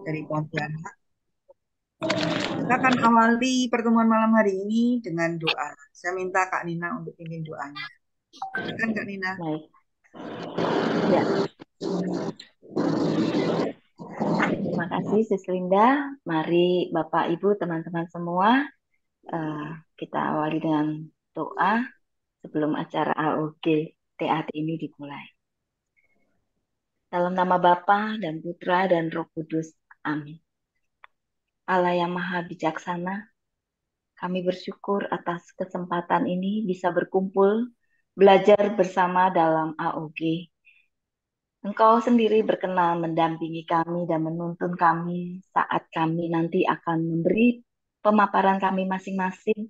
dari Pontianak. Kita akan awali pertemuan malam hari ini dengan doa. Saya minta Kak Nina untuk pimpin doanya. Silakan Kak Nina. Baik, ya. Terima kasih, Sis Linda. Mari Bapak, Ibu, teman-teman semua, eh, kita awali dengan doa sebelum acara AOG TAT ini dimulai. Dalam nama Bapa dan Putra dan Roh Kudus. Amin. Allah yang Maha Bijaksana, kami bersyukur atas kesempatan ini bisa berkumpul, belajar bersama dalam AOG. Engkau sendiri berkenan mendampingi kami dan menuntun kami saat kami nanti akan memberi pemaparan kami masing-masing,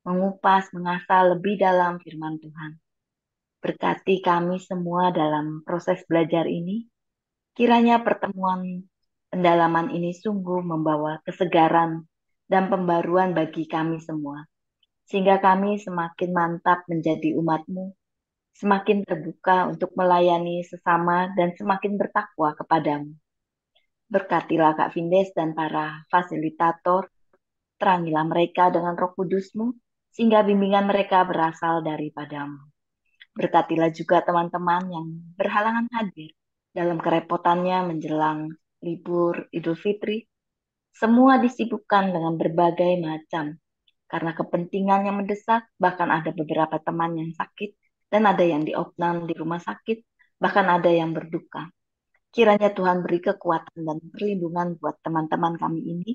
mengupas, mengasah lebih dalam firman Tuhan. Berkati kami semua dalam proses belajar ini. Kiranya pertemuan pendalaman ini sungguh membawa kesegaran dan pembaruan bagi kami semua. Sehingga kami semakin mantap menjadi umat-Mu, semakin terbuka untuk melayani sesama dan semakin bertakwa kepadamu. Berkatilah Kak Vindes dan para fasilitator, terangilah mereka dengan Roh Kudus-Mu, sehingga bimbingan mereka berasal daripadamu. Berkatilah juga teman-teman yang berhalangan hadir dalam kerepotannya menjelang libur Idul Fitri. Semua disibukkan dengan berbagai macam, karena kepentingan yang mendesak, bahkan ada beberapa teman yang sakit, dan ada yang diopnam di rumah sakit, bahkan ada yang berduka. Kiranya Tuhan beri kekuatan dan perlindungan buat teman-teman kami ini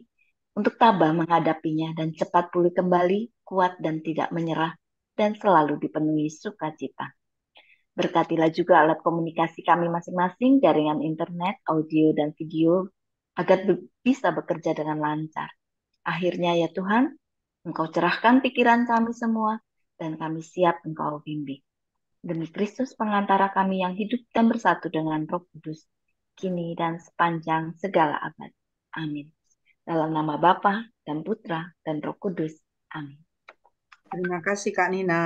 untuk tabah menghadapinya dan cepat pulih kembali, kuat dan tidak menyerah, dan selalu dipenuhi sukacita. Berkatilah juga alat komunikasi kami masing-masing, jaringan internet, audio, dan video, agar bisa bekerja dengan lancar. Akhirnya ya Tuhan, Engkau cerahkan pikiran kami semua, dan kami siap Engkau bimbing. Demi Kristus pengantara kami yang hidup dan bersatu dengan Roh Kudus, kini dan sepanjang segala abad. Amin. Dalam nama Bapa dan Putra dan Roh Kudus. Amin. Terima kasih Kak Nina.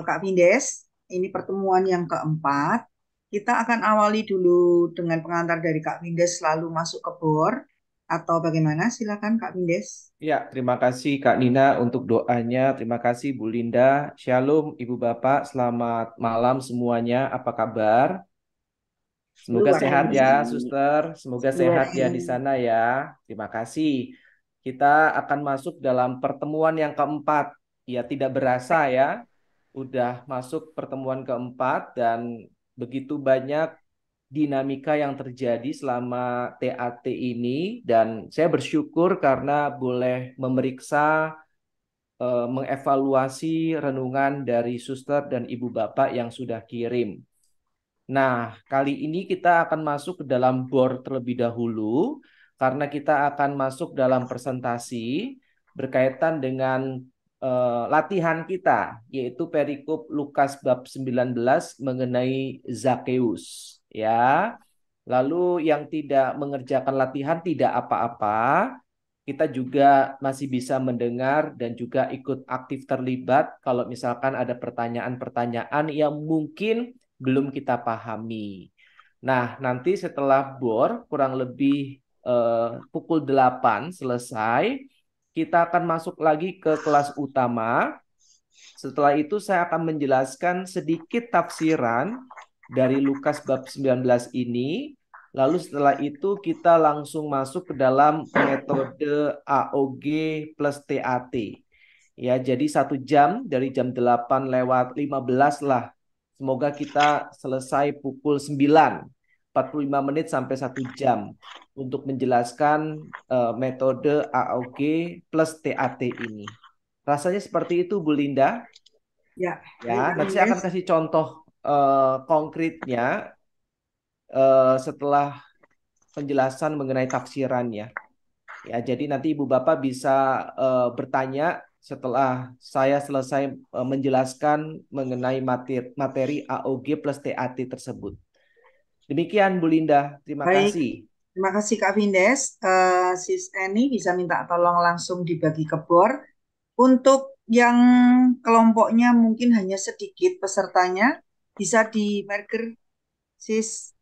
Kak Vindes, ini pertemuan yang keempat. Kita akan awali dulu dengan pengantar dari Kak Vindes lalu masuk ke BOR. Atau bagaimana? Silakan Kak Vindes. Ya, terima kasih Kak Nina untuk doanya. Terima kasih Bu Linda. Shalom Ibu Bapak, selamat malam semuanya. Apa kabar? Semoga Luar sehat Baik, ya, biasa. Suster. Semoga luar sehat ya biasa. di sana ya. Terima kasih. Kita akan masuk dalam pertemuan yang keempat. Ya, tidak berasa ya. Udah masuk pertemuan keempat dan begitu banyak dinamika yang terjadi selama TAT ini. Dan saya bersyukur karena boleh memeriksa mengevaluasi renungan dari suster dan ibu bapak yang sudah kirim. Nah, kali ini kita akan masuk ke dalam BOR terlebih dahulu karena kita akan masuk dalam presentasi berkaitan dengan latihan kita, yaitu perikop Lukas bab 19 mengenai Zakeus. Ya, lalu yang tidak mengerjakan latihan tidak apa-apa, kita juga masih bisa mendengar dan juga ikut aktif terlibat kalau misalkan ada pertanyaan-pertanyaan yang mungkin belum kita pahami. Nah, nanti setelah BOR kurang lebih pukul 8 selesai, kita akan masuk lagi ke kelas utama. Setelah itu saya akan menjelaskan sedikit tafsiran dari Lukas bab 19 ini. Lalu setelah itu kita langsung masuk ke dalam metode AOG plus TAT. Ya, jadi 1 jam dari jam 8 lewat 15 lah. Semoga kita selesai pukul 9, 45 menit sampai 1 jam untuk menjelaskan metode AOG plus TAT ini. Rasanya seperti itu, Bu Linda. Ya, Ya, baik Kak nanti saya Vindes. akan kasih contoh konkretnya setelah penjelasan mengenai tafsirannya. Ya, jadi nanti Ibu Bapak bisa bertanya setelah saya selesai menjelaskan mengenai materi AOG plus TAT tersebut. Demikian Bu Linda, terima Baik, kasih. terima kasih Kak Vindes. Sis Eni bisa minta tolong langsung dibagi ke BOR. Untuk yang kelompoknya mungkin hanya sedikit pesertanya, bisa di marker sis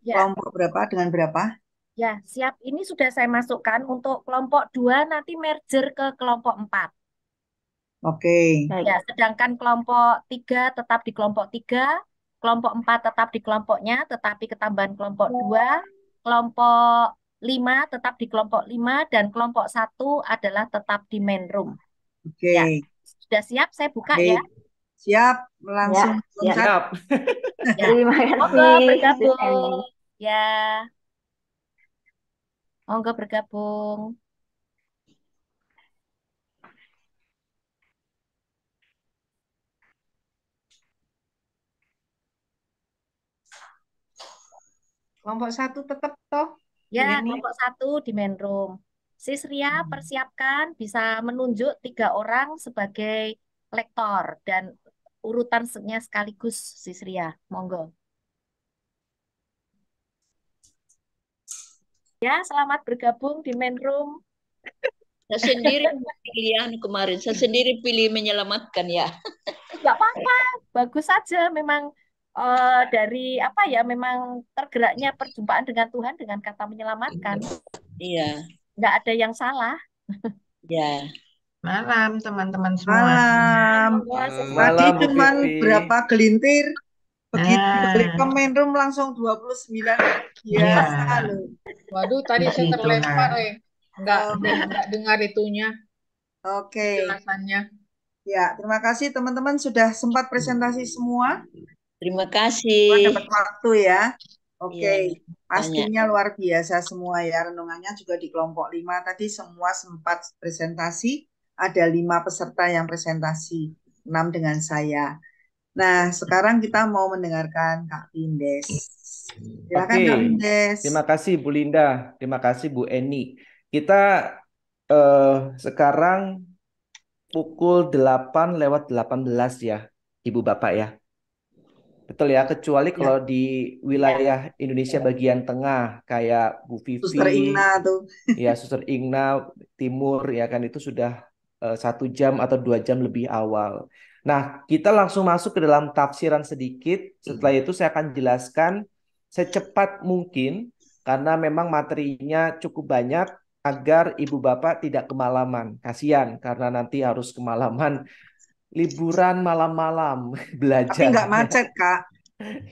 Ya, kelompok berapa dengan berapa? Ya, siap. Ini sudah saya masukkan untuk kelompok 2 nanti merger ke kelompok 4. Oke. Baik. Ya, sedangkan kelompok 3 tetap di kelompok 3, kelompok 4 tetap di kelompoknya, tetapi ketambahan kelompok 2, kelompok 5 tetap di kelompok 5, dan kelompok 1 adalah tetap di main room. Oke. Ya, sudah siap? Saya buka ya. Baik. Siap, Ya, langsung siap. loncat. Siap. Ya, Terima monggo kasih, Sis bergabung. Eni. Ya, monggo bergabung. Kelompok 1 tetap toh, Bu Ya, Eni. kelompok 1 di main room. Sis Ria persiapkan bisa menunjuk 3 orang sebagai lektor dan urutannya sekaligus, Sis Ria. Monggo. Ya, selamat bergabung di main room. Saya sendiri pilihan kemarin, saya sendiri pilih menyelamatkan ya. Nggak apa-apa, bagus saja. Memang dari apa ya, memang tergeraknya perjumpaan dengan Tuhan dengan kata menyelamatkan. Iya, Nggak ada yang salah. ya. Malam teman-teman semua. Malam. Monggo, Sis Ria. Tadi Malam Bu cuman Vivi. berapa gelintir, begitu balik ke Nah, main room langsung 29. iya, Biasa loh. Waduh, tadi saya begitu terlempar, nah. nggak dengar itunya, Oke. penjelasannya. Ya, terima kasih teman-teman sudah sempat presentasi semua. Terima Semua kasih. dapat waktu ya. Oke, Iya, banyak. pastinya luar biasa semua ya. Renungannya juga di kelompok 5 tadi semua sempat presentasi. Ada 5 peserta yang presentasi, 6 dengan saya. Nah, sekarang kita mau mendengarkan Kak Vindes. Silakan Oke, Kak Vindes. terima kasih Bu Linda, terima kasih Bu Eni. Kita sekarang pukul 8:18 ya, Ibu Bapak ya. Betul ya, kecuali Ya, kalau di wilayah Indonesia bagian tengah kayak Bu Suster Vivi, Ingna tuh. ya Suster Ingna Timur ya kan itu sudah 1 jam atau 2 jam lebih awal. Nah, kita langsung masuk ke dalam tafsiran sedikit. Setelah itu saya akan jelaskan secepat mungkin karena memang materinya cukup banyak agar ibu bapak tidak kemalaman. Kasihan karena nanti harus kemalaman liburan malam-malam Tapi belajar. nggak macet, Kak.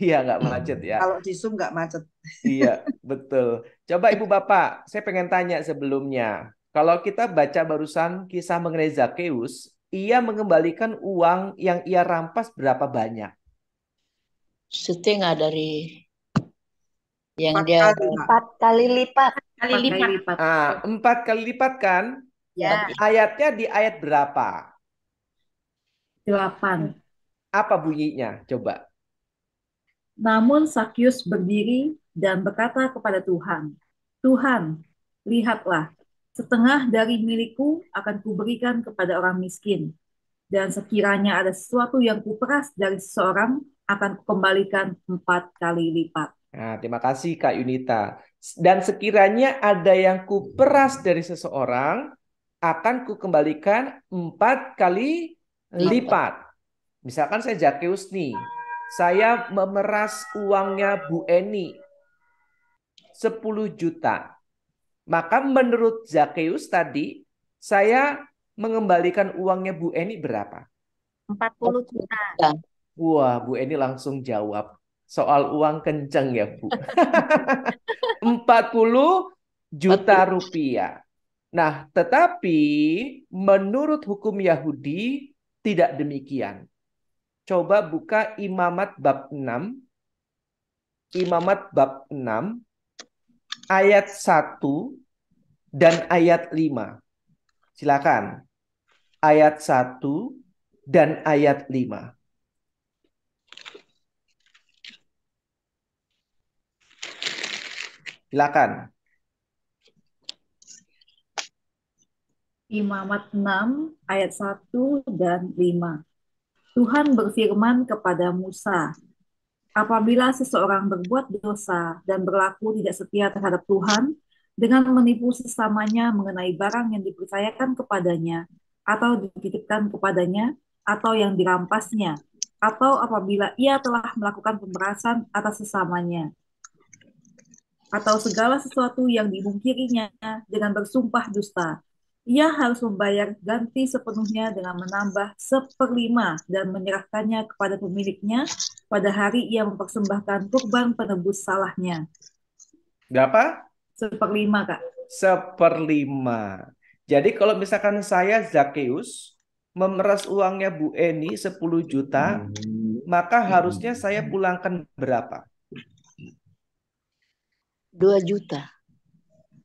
Iya, nggak macet ya. Kalau di Zoom nggak macet. Iya, betul. Coba Ibu Bapak, saya pengen tanya sebelumnya. Kalau kita baca barusan kisah mengenai Zakeus, ia mengembalikan uang yang ia rampas berapa banyak? Setengah dari yang 4 dia kali, Kak. 4 kali lipat. Kali lipat. Ah, 4 kali lipat kan? Ya, Ayatnya di ayat berapa? 8. Apa bunyinya? Coba. Namun Sakyus berdiri dan berkata kepada Tuhan, Tuhan, lihatlah, setengah dari milikku akan kuberikan kepada orang miskin, dan sekiranya ada sesuatu yang kuperas dari seseorang, akan kukembalikan 4 kali lipat. Nah, terima kasih Kak Yunita. Dan sekiranya ada yang kuperas dari seseorang, akan kukembalikan 4 kali lipat. Misalkan saya Zakeus nih, saya memeras uangnya Bu Eni 10 juta. Maka menurut Zakeus tadi, saya mengembalikan uangnya Bu Eni berapa? 40 juta. Wah, Bu Eni langsung jawab. Soal uang kenceng ya, Bu. 40 juta rupiah. Nah, tetapi menurut hukum Yahudi tidak demikian. Coba buka Imamat bab 6. Imamat bab 6 ayat 1 dan ayat 5. Silakan. Ayat 1 dan ayat 5. Silakan. Imamat 6 ayat 1 dan 5. Tuhan berfirman kepada Musa, apabila seseorang berbuat dosa dan berlaku tidak setia terhadap Tuhan dengan menipu sesamanya mengenai barang yang dipercayakan kepadanya atau dititipkan kepadanya atau yang dirampasnya, atau apabila ia telah melakukan pemerasan atas sesamanya, atau segala sesuatu yang dimungkirinya dengan bersumpah dusta. Ia harus membayar ganti sepenuhnya dengan menambah 1/5 dan menyerahkannya kepada pemiliknya pada hari ia mempersembahkan kurban penebus salahnya. Berapa? 1/5, Kak. 1/5. Jadi kalau misalkan saya Zakheus memeras uangnya Bu Eni 10 juta, maka harusnya saya pulangkan berapa? 2 juta.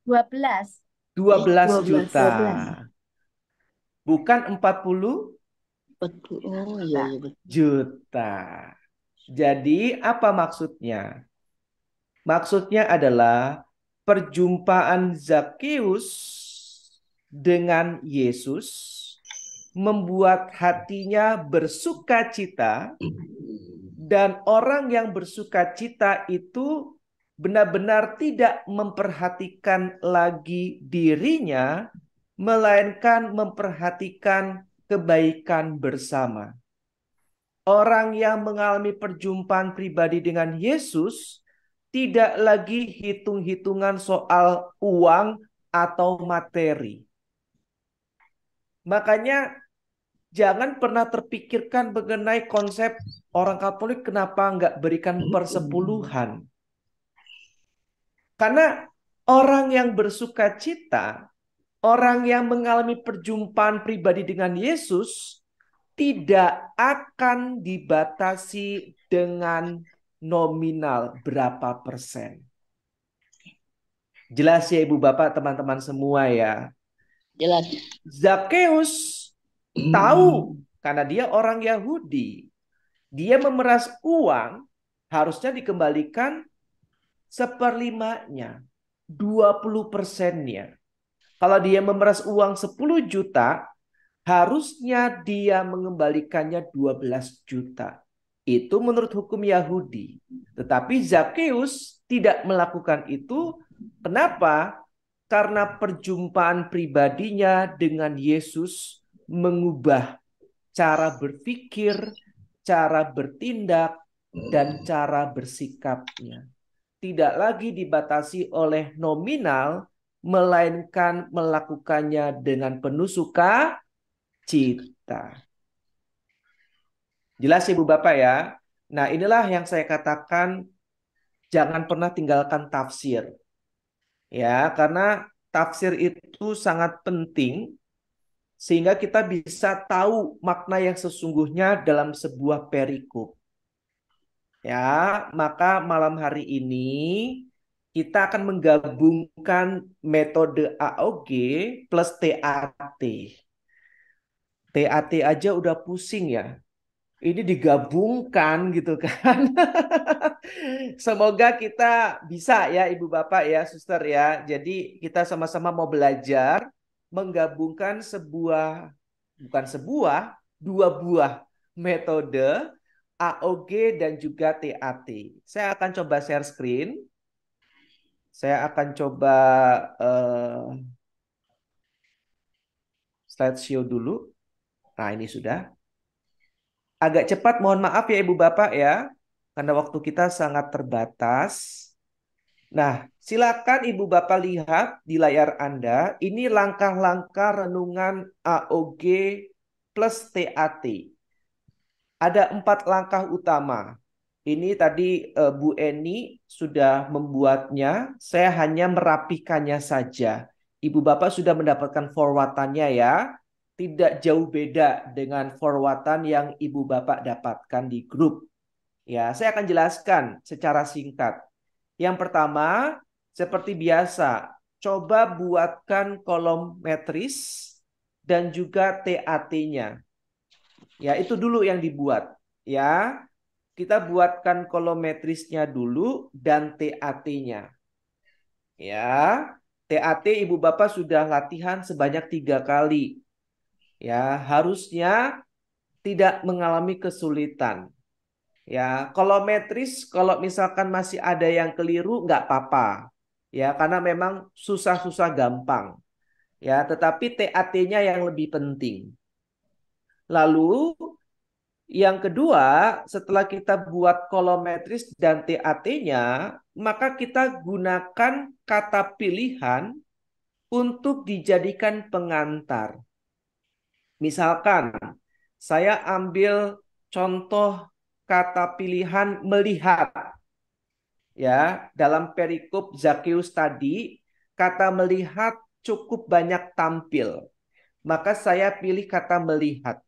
12. 12 12. juta. Bukan 40 Oh iya, iya betul. juta. Jadi apa maksudnya? Maksudnya adalah perjumpaan Zakheus dengan Yesus membuat hatinya bersukacita, dan orang yang bersukacita itu benar-benar tidak memperhatikan lagi dirinya, melainkan memperhatikan kebaikan bersama. Orang yang mengalami perjumpaan pribadi dengan Yesus tidak lagi hitung-hitungan soal uang atau materi. Makanya jangan pernah terpikirkan mengenai konsep orang Katolik kenapa nggak berikan persepuluhan. Karena orang yang bersukacita, orang yang mengalami perjumpaan pribadi dengan Yesus, tidak akan dibatasi dengan nominal berapa persen. Jelas ya Ibu Bapak, teman-teman semua ya. Jelas. Zakheus tahu karena dia orang Yahudi. Dia memeras uang harusnya dikembalikan 1/5-nya, 20%-nya. Kalau dia memeras uang 10 juta, harusnya dia mengembalikannya 12 juta. Itu menurut hukum Yahudi. Tetapi Zakheus tidak melakukan itu. Kenapa? Karena perjumpaan pribadinya dengan Yesus mengubah cara berpikir, cara bertindak, dan cara bersikapnya. Tidak lagi dibatasi oleh nominal, melainkan melakukannya dengan penuh sukacita. Jelas Ibu Bapak ya? Nah, inilah yang saya katakan, jangan pernah tinggalkan tafsir. Ya, karena tafsir itu sangat penting sehingga kita bisa tahu makna yang sesungguhnya dalam sebuah perikop. Ya, maka malam hari ini kita akan menggabungkan metode AOG plus TAT. TAT aja udah pusing ya. Ini digabungkan gitu kan. Semoga kita bisa ya Ibu Bapak ya, Suster ya. Jadi kita sama-sama mau belajar menggabungkan dua buah metode AOG dan juga TAT. Saya akan coba share screen. Saya akan coba slideshow dulu. Nah, ini sudah. Agak cepat, mohon maaf ya Ibu Bapak ya. Karena waktu kita sangat terbatas. Nah, silakan Ibu Bapak lihat di layar Anda. Ini langkah-langkah renungan AOG plus TAT. Ada 4 langkah utama. Ini tadi Bu Eni sudah membuatnya. Saya hanya merapikannya saja. Ibu Bapak sudah mendapatkan forwardannya ya. Tidak jauh beda dengan forwardan yang Ibu Bapak dapatkan di grup. Ya, saya akan jelaskan secara singkat. Yang pertama, seperti biasa, coba buatkan kolom matris dan juga TAT-nya. Ya, itu dulu yang dibuat. Ya, kita buatkan kolom matrisnya dulu dan TAT-nya. Ya, TAT Ibu Bapak sudah latihan sebanyak 3 kali. Ya, harusnya tidak mengalami kesulitan. Ya, kalau matris, kalau misalkan masih ada yang keliru, nggak apa-apa. Ya, karena memang susah-susah gampang. Ya, tetapi TAT-nya yang lebih penting. Lalu, Yang kedua, setelah kita buat kolometris dan TAT-nya, maka kita gunakan kata pilihan untuk dijadikan pengantar. Misalkan, saya ambil contoh kata pilihan melihat. Ya, dalam perikop Zakeus tadi, kata melihat cukup banyak tampil. Maka saya pilih kata melihat.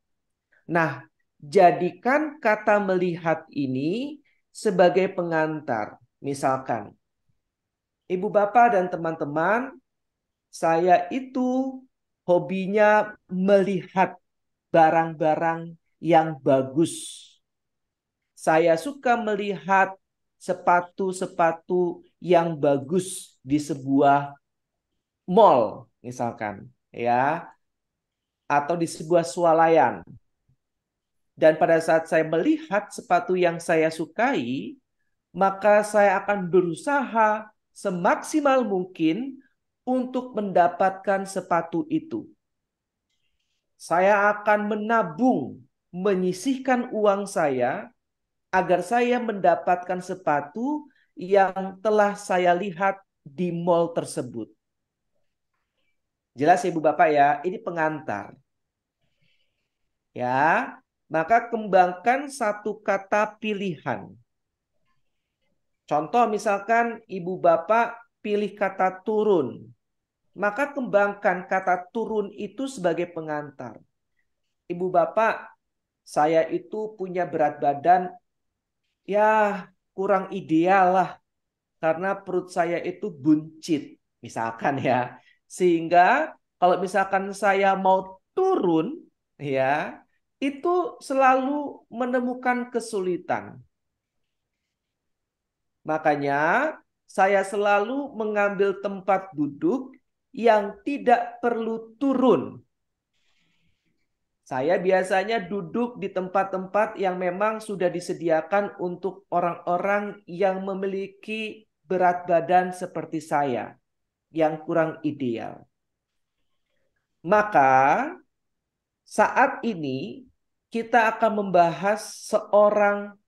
Nah, jadikan kata melihat ini sebagai pengantar. Misalkan, Ibu Bapak dan teman-teman, saya itu hobinya melihat barang-barang yang bagus. Saya suka melihat sepatu-sepatu yang bagus di sebuah mall, misalkan, ya, atau di sebuah swalayan. Dan pada saat saya melihat sepatu yang saya sukai, maka saya akan berusaha semaksimal mungkin untuk mendapatkan sepatu itu. Saya akan menabung, menyisihkan uang saya agar saya mendapatkan sepatu yang telah saya lihat di mall tersebut. Jelas Ibu Bapak ya, ini pengantar. Ya, maka kembangkan satu kata pilihan. Contoh misalkan Ibu Bapak pilih kata turun. Maka kembangkan kata turun itu sebagai pengantar. Ibu Bapak, saya itu punya berat badan ya kurang ideal lah. Karena perut saya itu buncit. Misalkan ya. Sehingga kalau misalkan saya mau turun ya, itu selalu menemukan kesulitan. Makanya saya selalu mengambil tempat duduk yang tidak perlu turun. Saya biasanya duduk di tempat-tempat yang memang sudah disediakan untuk orang-orang yang memiliki berat badan seperti saya, yang kurang ideal. Maka saat ini kita akan membahas seorang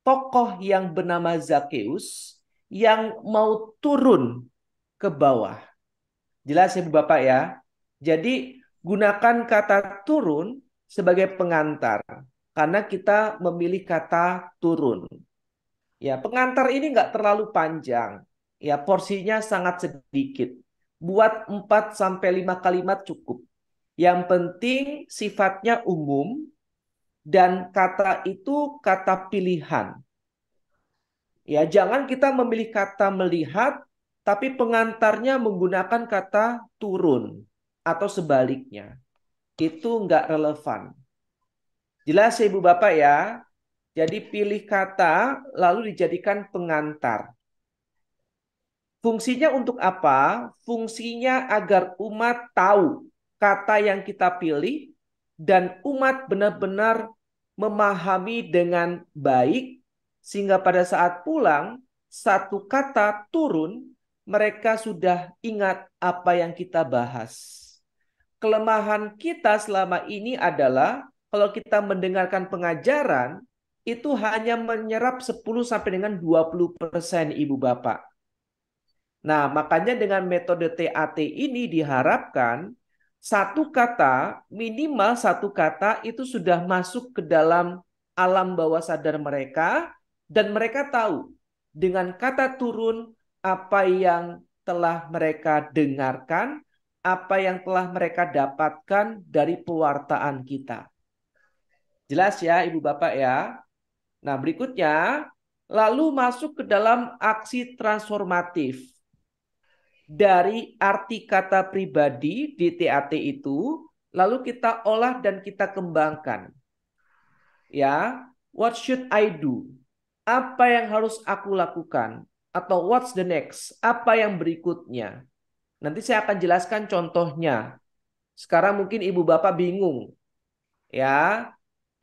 tokoh yang bernama Zakeus yang mau turun ke bawah. Jelas ya Bapak ya? Jadi gunakan kata turun sebagai pengantar. Karena kita memilih kata turun. Ya, pengantar ini nggak terlalu panjang. Ya, porsinya sangat sedikit. Buat 4-5 kalimat cukup. Yang penting sifatnya umum dan kata itu kata pilihan. Ya, jangan kita memilih kata melihat tapi pengantarnya menggunakan kata turun atau sebaliknya. Itu nggak relevan. Jelas ya Ibu Bapak ya? Jadi pilih kata lalu dijadikan pengantar. Fungsinya untuk apa? Fungsinya agar umat tahu kata yang kita pilih dan umat benar-benar memahami dengan baik sehingga pada saat pulang satu kata turun mereka sudah ingat apa yang kita bahas. Kelemahan kita selama ini adalah kalau kita mendengarkan pengajaran itu hanya menyerap 10 sampai dengan 20% Ibu Bapak. Nah, makanya dengan metode TAT ini diharapkan minimal satu kata itu sudah masuk ke dalam alam bawah sadar mereka dan mereka tahu dengan kata turun apa yang telah mereka dengarkan, apa yang telah mereka dapatkan dari pewartaan kita. Jelas ya Ibu Bapak ya? Nah, berikutnya lalu masuk ke dalam aksi transformatif. Dari arti kata pribadi di TAT itu, lalu kita olah dan kita kembangkan. Ya, what should I do? Apa yang harus aku lakukan? Atau what's the next? Apa yang berikutnya? Nanti saya akan jelaskan contohnya. Sekarang mungkin Ibu Bapak bingung. Ya,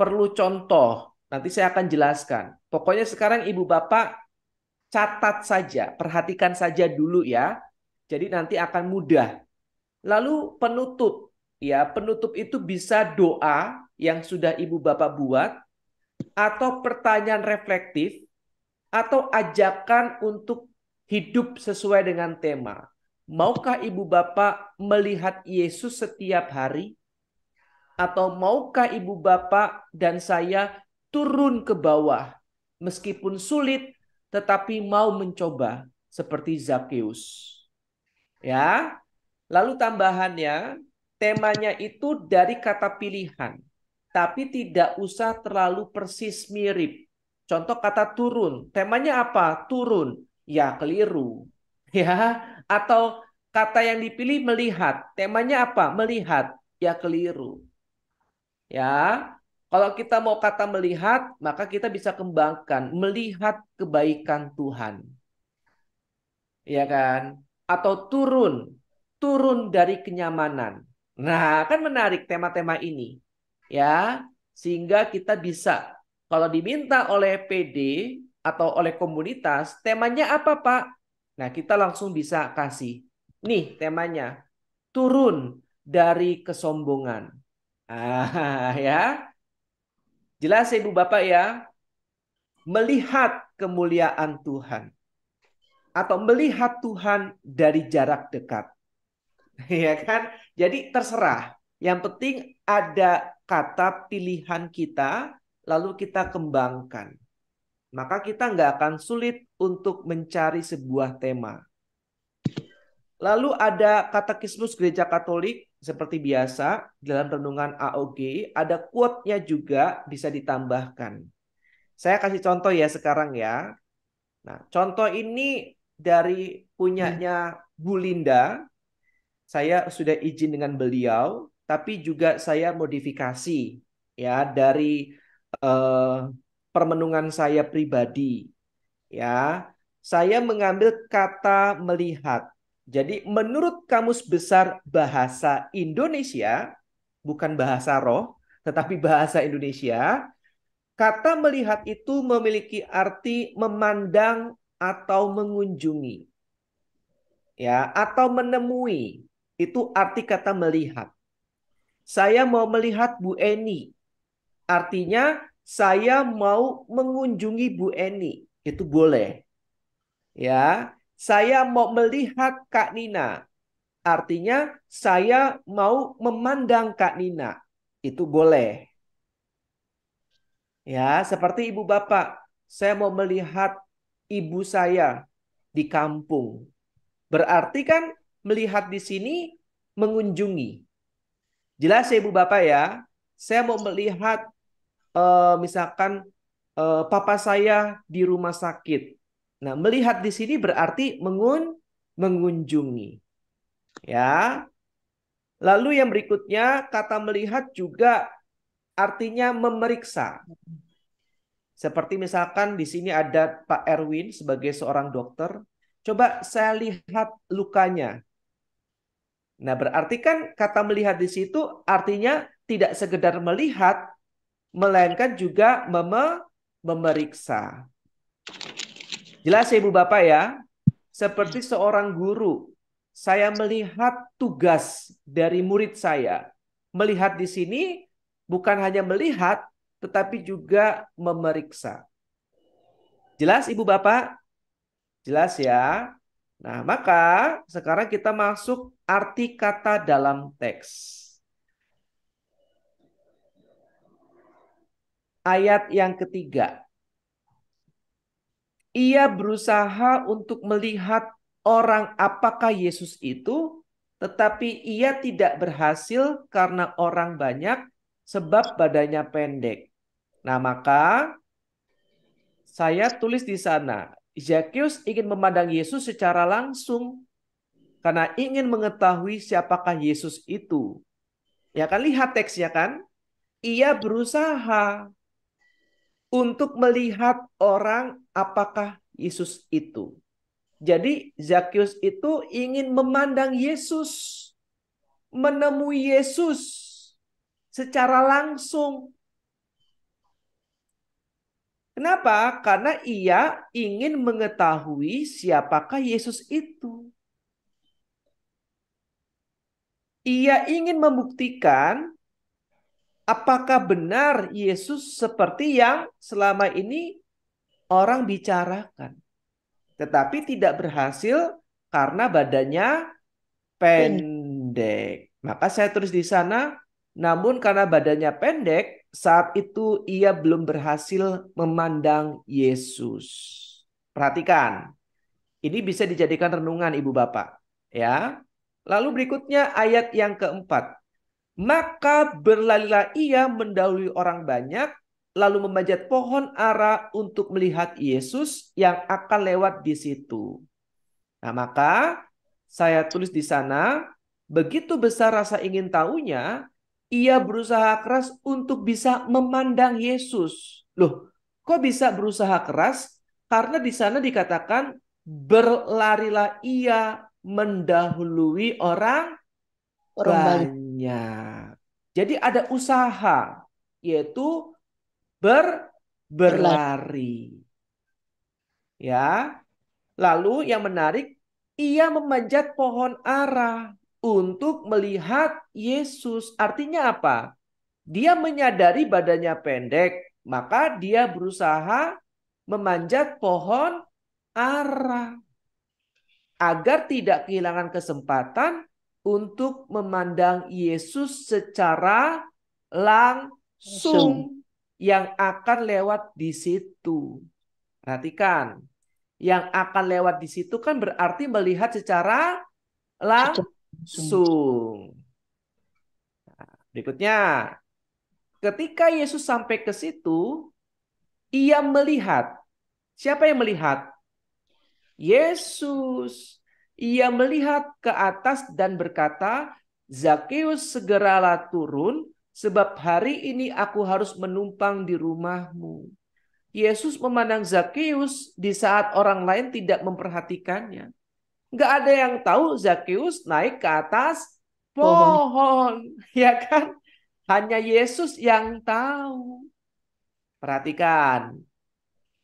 perlu contoh. Nanti saya akan jelaskan. Pokoknya sekarang Ibu Bapak catat saja, perhatikan saja dulu ya. Jadi nanti akan mudah. Lalu penutup. Ya, penutup itu bisa doa yang sudah Ibu Bapak buat, atau pertanyaan reflektif, atau ajakan untuk hidup sesuai dengan tema. Maukah Ibu Bapak melihat Yesus setiap hari? Atau maukah Ibu Bapak dan saya turun ke bawah, meskipun sulit, tetapi mau mencoba seperti Zakheus? Ya, lalu tambahannya, temanya itu dari kata pilihan, tapi tidak usah terlalu persis mirip. Contoh kata turun, temanya apa? Turun, ya keliru. Ya, atau kata yang dipilih melihat, temanya apa? Melihat, ya keliru. Ya, kalau kita mau kata melihat, maka kita bisa kembangkan melihat kebaikan Tuhan. Ya kan? Atau turun dari kenyamanan. Nah, kan menarik tema-tema ini. Ya, sehingga kita bisa kalau diminta oleh PD atau oleh komunitas, temanya apa, Pak? Nah, kita langsung bisa kasih. Nih temanya, turun dari kesombongan. Ya. Jelas ya Ibu Bapak ya, melihat kemuliaan Tuhan atau melihat Tuhan dari jarak dekat. Ya kan? Jadi terserah. Yang penting ada kata pilihan kita lalu kita kembangkan. Maka kita nggak akan sulit untuk mencari sebuah tema. Lalu ada katekismus Gereja Katolik seperti biasa dalam renungan AOG, ada quote-nya juga bisa ditambahkan. Saya kasih contoh ya sekarang ya. Nah, contoh ini dari punyanya Bu Linda. Saya sudah izin dengan beliau, tapi juga saya modifikasi ya dari eh, permenungan saya pribadi. Ya, saya mengambil kata melihat. Jadi menurut Kamus Besar Bahasa Indonesia, bukan bahasa roh, tetapi bahasa Indonesia, kata melihat itu memiliki arti memandang atau mengunjungi. Ya, atau menemui. Itu arti kata melihat. Saya mau melihat Bu Eni. Artinya saya mau mengunjungi Bu Eni. Itu boleh. Ya, saya mau melihat Kak Nina. Artinya saya mau memandang Kak Nina. Itu boleh. Ya, seperti ibu bapak, saya mau melihat ibu saya di kampung. Berarti kan melihat di sini mengunjungi. Jelas ya ibu bapak ya. Saya mau melihat misalkan papa saya di rumah sakit. Nah, melihat di sini berarti mengunjungi. Ya. Lalu yang berikutnya kata melihat juga artinya memeriksa. Seperti misalkan di sini ada Pak Erwin sebagai seorang dokter. Coba saya lihat lukanya. Nah, berarti kan kata melihat di situ artinya tidak sekedar melihat, melainkan juga memeriksa. Jelas ya Ibu Bapak ya? Seperti seorang guru, saya melihat tugas dari murid saya. Melihat di sini bukan hanya melihat, tetapi juga memeriksa. Jelas Ibu Bapak? Jelas ya? Nah, maka sekarang kita masuk arti kata dalam teks. Ayat yang ketiga. Ia berusaha untuk melihat orang apakah Yesus itu, tetapi ia tidak berhasil karena orang banyak sebab badannya pendek. Nah, maka saya tulis di sana, Zakheus ingin memandang Yesus secara langsung karena ingin mengetahui siapakah Yesus itu. Ya kan, lihat teksnya kan? Ia berusaha untuk melihat orang apakah Yesus itu. Jadi Zakheus itu ingin memandang Yesus, menemui Yesus secara langsung. Kenapa? Karena ia ingin mengetahui siapakah Yesus itu. Ia ingin membuktikan apakah benar Yesus seperti yang selama ini orang bicarakan, tetapi tidak berhasil karena badannya pendek. Maka saya tulis di sana, namun karena badannya pendek, saat itu ia belum berhasil memandang Yesus. Perhatikan, ini bisa dijadikan renungan Ibu Bapak. Ya. Lalu berikutnya ayat yang keempat. Maka berlarilah ia mendahului orang banyak, lalu memanjat pohon ara untuk melihat Yesus yang akan lewat di situ. Nah, maka saya tulis di sana, begitu besar rasa ingin tahunya, ia berusaha keras untuk bisa memandang Yesus. Loh, kok bisa berusaha keras? Karena di sana dikatakan berlarilah ia mendahului orang Orang banyak. banyak. Jadi ada usaha, yaitu Berlari. berlari. Ya. Lalu yang menarik, ia memanjat pohon ara untuk melihat Yesus. Artinya apa? Dia menyadari badannya pendek, maka dia berusaha memanjat pohon ara agar tidak kehilangan kesempatan untuk memandang Yesus secara langsung yang akan lewat di situ. Perhatikan, yang akan lewat di situ kan berarti melihat secara langsung. Nah, berikutnya, ketika Yesus sampai ke situ, ia melihat. Siapa yang melihat? Yesus. Ia melihat ke atas dan berkata, Zakeus, segeralah turun, sebab hari ini aku harus menumpang di rumahmu. Yesus memandang Zakeus di saat orang lain tidak memperhatikannya. Nggak ada yang tahu Zakeus naik ke atas pohon. Ya kan? Hanya Yesus yang tahu. Perhatikan.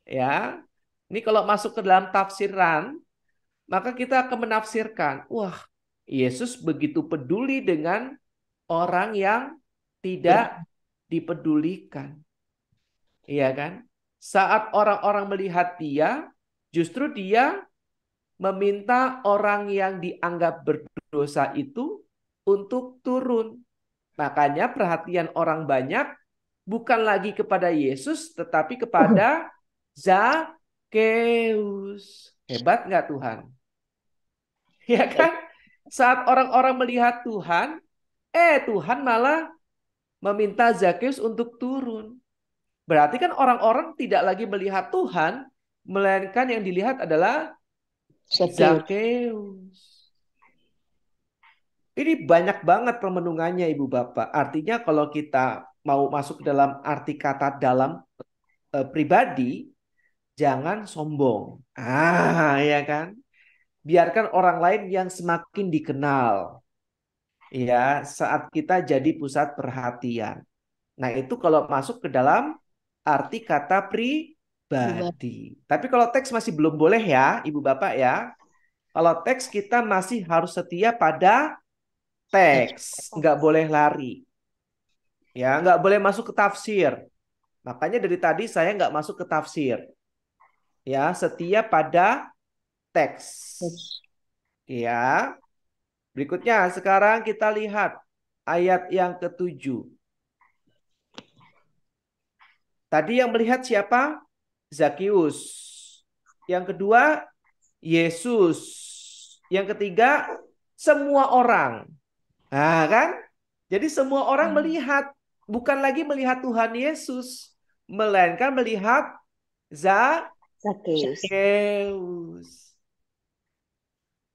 Ya. Ini kalau masuk ke dalam tafsiran, maka kita akan menafsirkan, wah, Yesus begitu peduli dengan orang yang tidak dipedulikan. Iya kan? Saat orang-orang melihat dia, justru dia meminta orang yang dianggap berdosa itu untuk turun. Makanya perhatian orang banyak bukan lagi kepada Yesus, tetapi kepada Zakeus. Hebat nggak Tuhan? Ya kan? Saat orang-orang melihat Tuhan, Tuhan malah meminta Zakeus untuk turun. Berarti kan orang-orang tidak lagi melihat Tuhan, melainkan yang dilihat adalah Zakeus. Ini banyak banget permenungannya Ibu Bapak. Artinya kalau kita mau masuk ke dalam arti kata dalam pribadi, jangan sombong. Ya kan? Biarkan orang lain yang semakin dikenal. Ya, saat kita jadi pusat perhatian. Nah, itu kalau masuk ke dalam arti kata pribadi. Tapi kalau teks masih belum boleh ya, Ibu Bapak ya. Kalau teks kita masih harus setia pada teks, nggak boleh lari. Ya, nggak boleh masuk ke tafsir. Makanya dari tadi saya nggak masuk ke tafsir. Ya, setia pada teks. Ya. Berikutnya, sekarang kita lihat ayat yang ke-7. Tadi yang melihat siapa? Zakeus. Yang kedua, Yesus. Yang ketiga, semua orang. Nah, kan? Jadi semua orang melihat. Bukan lagi melihat Tuhan Yesus. Melainkan melihat Zakeus.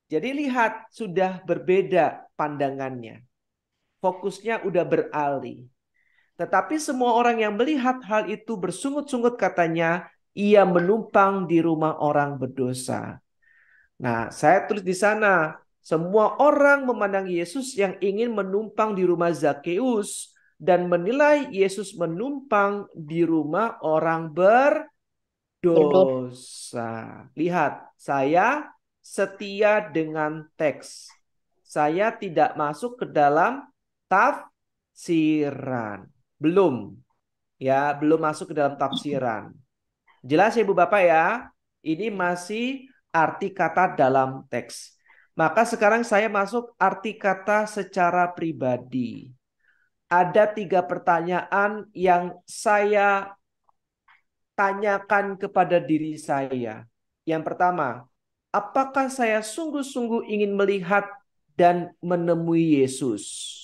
Jadi lihat, sudah berbeda pandangannya. Fokusnya udah beralih. Tetapi semua orang yang melihat hal itu bersungut-sungut katanya, ia menumpang di rumah orang berdosa. Nah, saya tulis di sana, semua orang memandang Yesus yang ingin menumpang di rumah Zakeus dan menilai Yesus menumpang di rumah orang berdosa. Lihat, saya setia dengan teks. Saya tidak masuk ke dalam tafsiran. Belum. Ya, belum masuk ke dalam tafsiran. Jelas ya Ibu Bapak ya? Ini masih arti kata dalam teks. Maka sekarang saya masuk arti kata secara pribadi. Ada 3 pertanyaan yang saya tanyakan kepada diri saya. Yang pertama, apakah saya sungguh-sungguh ingin melihat dan menemui Yesus?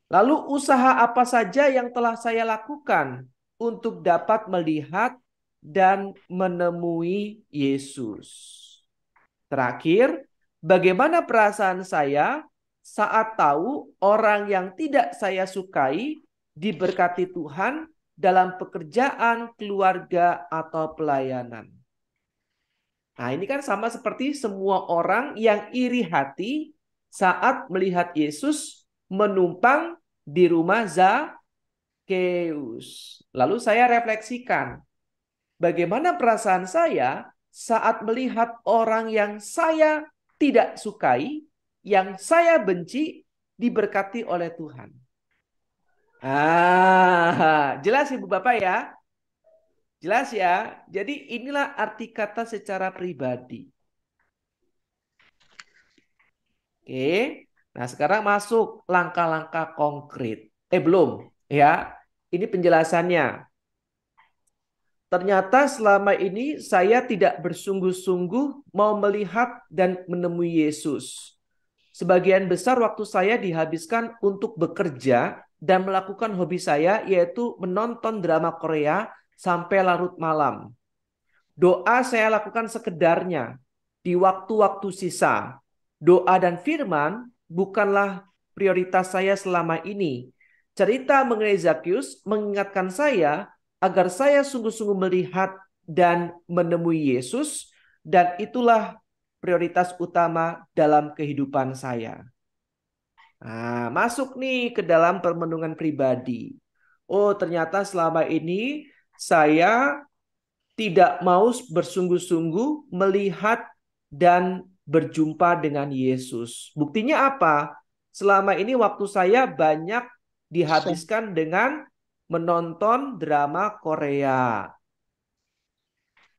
Lalu usaha apa saja yang telah saya lakukan untuk dapat melihat dan menemui Yesus? Terakhir, bagaimana perasaan saya saat tahu orang yang tidak saya sukai diberkati Tuhan dalam pekerjaan, keluarga, atau pelayanan? Nah, ini kan sama seperti semua orang yang iri hati saat melihat Yesus menumpang di rumah Zakheus. Lalu saya refleksikan, bagaimana perasaan saya saat melihat orang yang saya tidak sukai, yang saya benci, diberkati oleh Tuhan. Jelas Ibu Bapak ya? Jelas ya? Jadi inilah arti kata secara pribadi. Oke. Nah, sekarang masuk langkah-langkah konkret. Belum ya. Ini penjelasannya. Ternyata selama ini saya tidak bersungguh-sungguh mau melihat dan menemui Yesus. Sebagian besar waktu saya dihabiskan untuk bekerja dan melakukan hobi saya, yaitu menonton drama Korea sampai larut malam. Doa saya lakukan sekedarnya di waktu-waktu sisa. Doa dan firman bukanlah prioritas saya selama ini. Cerita mengenai Zakheus mengingatkan saya agar saya sungguh-sungguh melihat dan menemui Yesus, dan itulah prioritas utama dalam kehidupan saya. Nah, masuk nih ke dalam permenungan pribadi. Oh, ternyata selama ini saya tidak mau bersungguh-sungguh melihat dan berjumpa dengan Yesus. Buktinya apa? Selama ini waktu saya banyak dihabiskan dengan menonton drama Korea.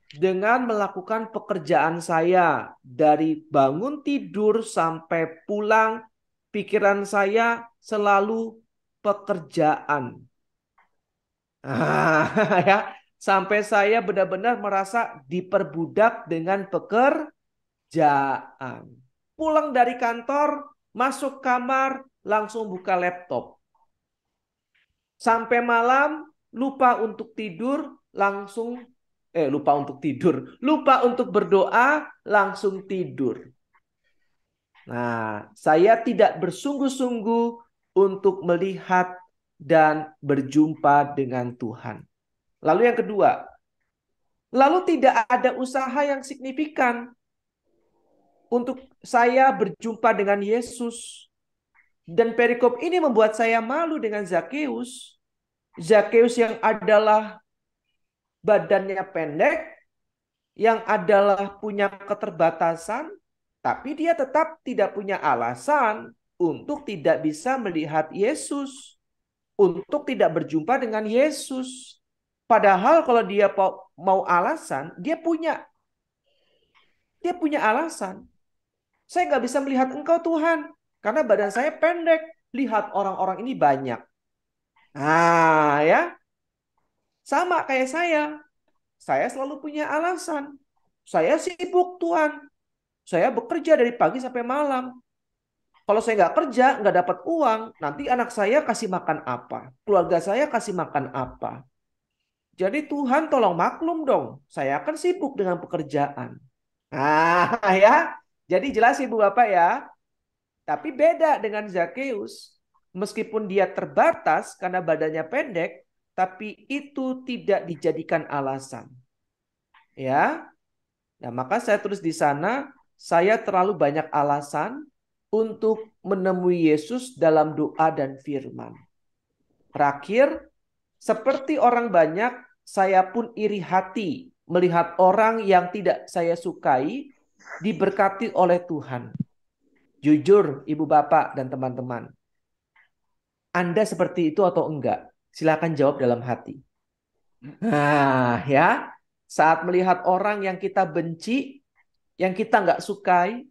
Dengan melakukan pekerjaan saya, dari bangun tidur sampai pulang, pikiran saya selalu pekerjaan. Ya. Sampai saya benar-benar merasa diperbudak dengan pekerjaan. Pulang dari kantor, masuk kamar, langsung buka laptop. Sampai malam, lupa untuk tidur, lupa untuk berdoa, langsung tidur. Nah, saya tidak bersungguh-sungguh untuk melihat dan berjumpa dengan Tuhan. Lalu yang kedua, lalu tidak ada usaha yang signifikan untuk saya berjumpa dengan Yesus. Dan perikop ini membuat saya malu dengan Zakheus. Zakheus yang adalah badannya pendek, yang adalah punya keterbatasan, tapi dia tetap tidak punya alasan untuk tidak bisa melihat Yesus, untuk tidak berjumpa dengan Yesus. Padahal kalau dia mau alasan, dia punya alasan. Saya nggak bisa melihat Engkau Tuhan, karena badan saya pendek. Lihat orang-orang ini banyak. Ya. Sama kayak saya. Saya selalu punya alasan. Saya sibuk Tuhan. Saya bekerja dari pagi sampai malam. Kalau saya nggak kerja, nggak dapat uang, nanti anak saya kasih makan apa? Keluarga saya kasih makan apa? Jadi Tuhan tolong maklum dong, saya akan sibuk dengan pekerjaan. Ya, jadi jelas Ibu Bapak ya. Tapi beda dengan Zakheus. Meskipun dia terbatas karena badannya pendek, tapi itu tidak dijadikan alasan. Ya. Nah, maka saya tulis di sana, saya terlalu banyak alasan untuk menemui Yesus dalam doa dan firman. Terakhir, seperti orang banyak, saya pun iri hati melihat orang yang tidak saya sukai diberkati oleh Tuhan. Jujur, Ibu Bapak dan teman-teman. Anda seperti itu atau enggak? Silakan jawab dalam hati. Nah, ya. Saat melihat orang yang kita benci, yang kita nggak sukai,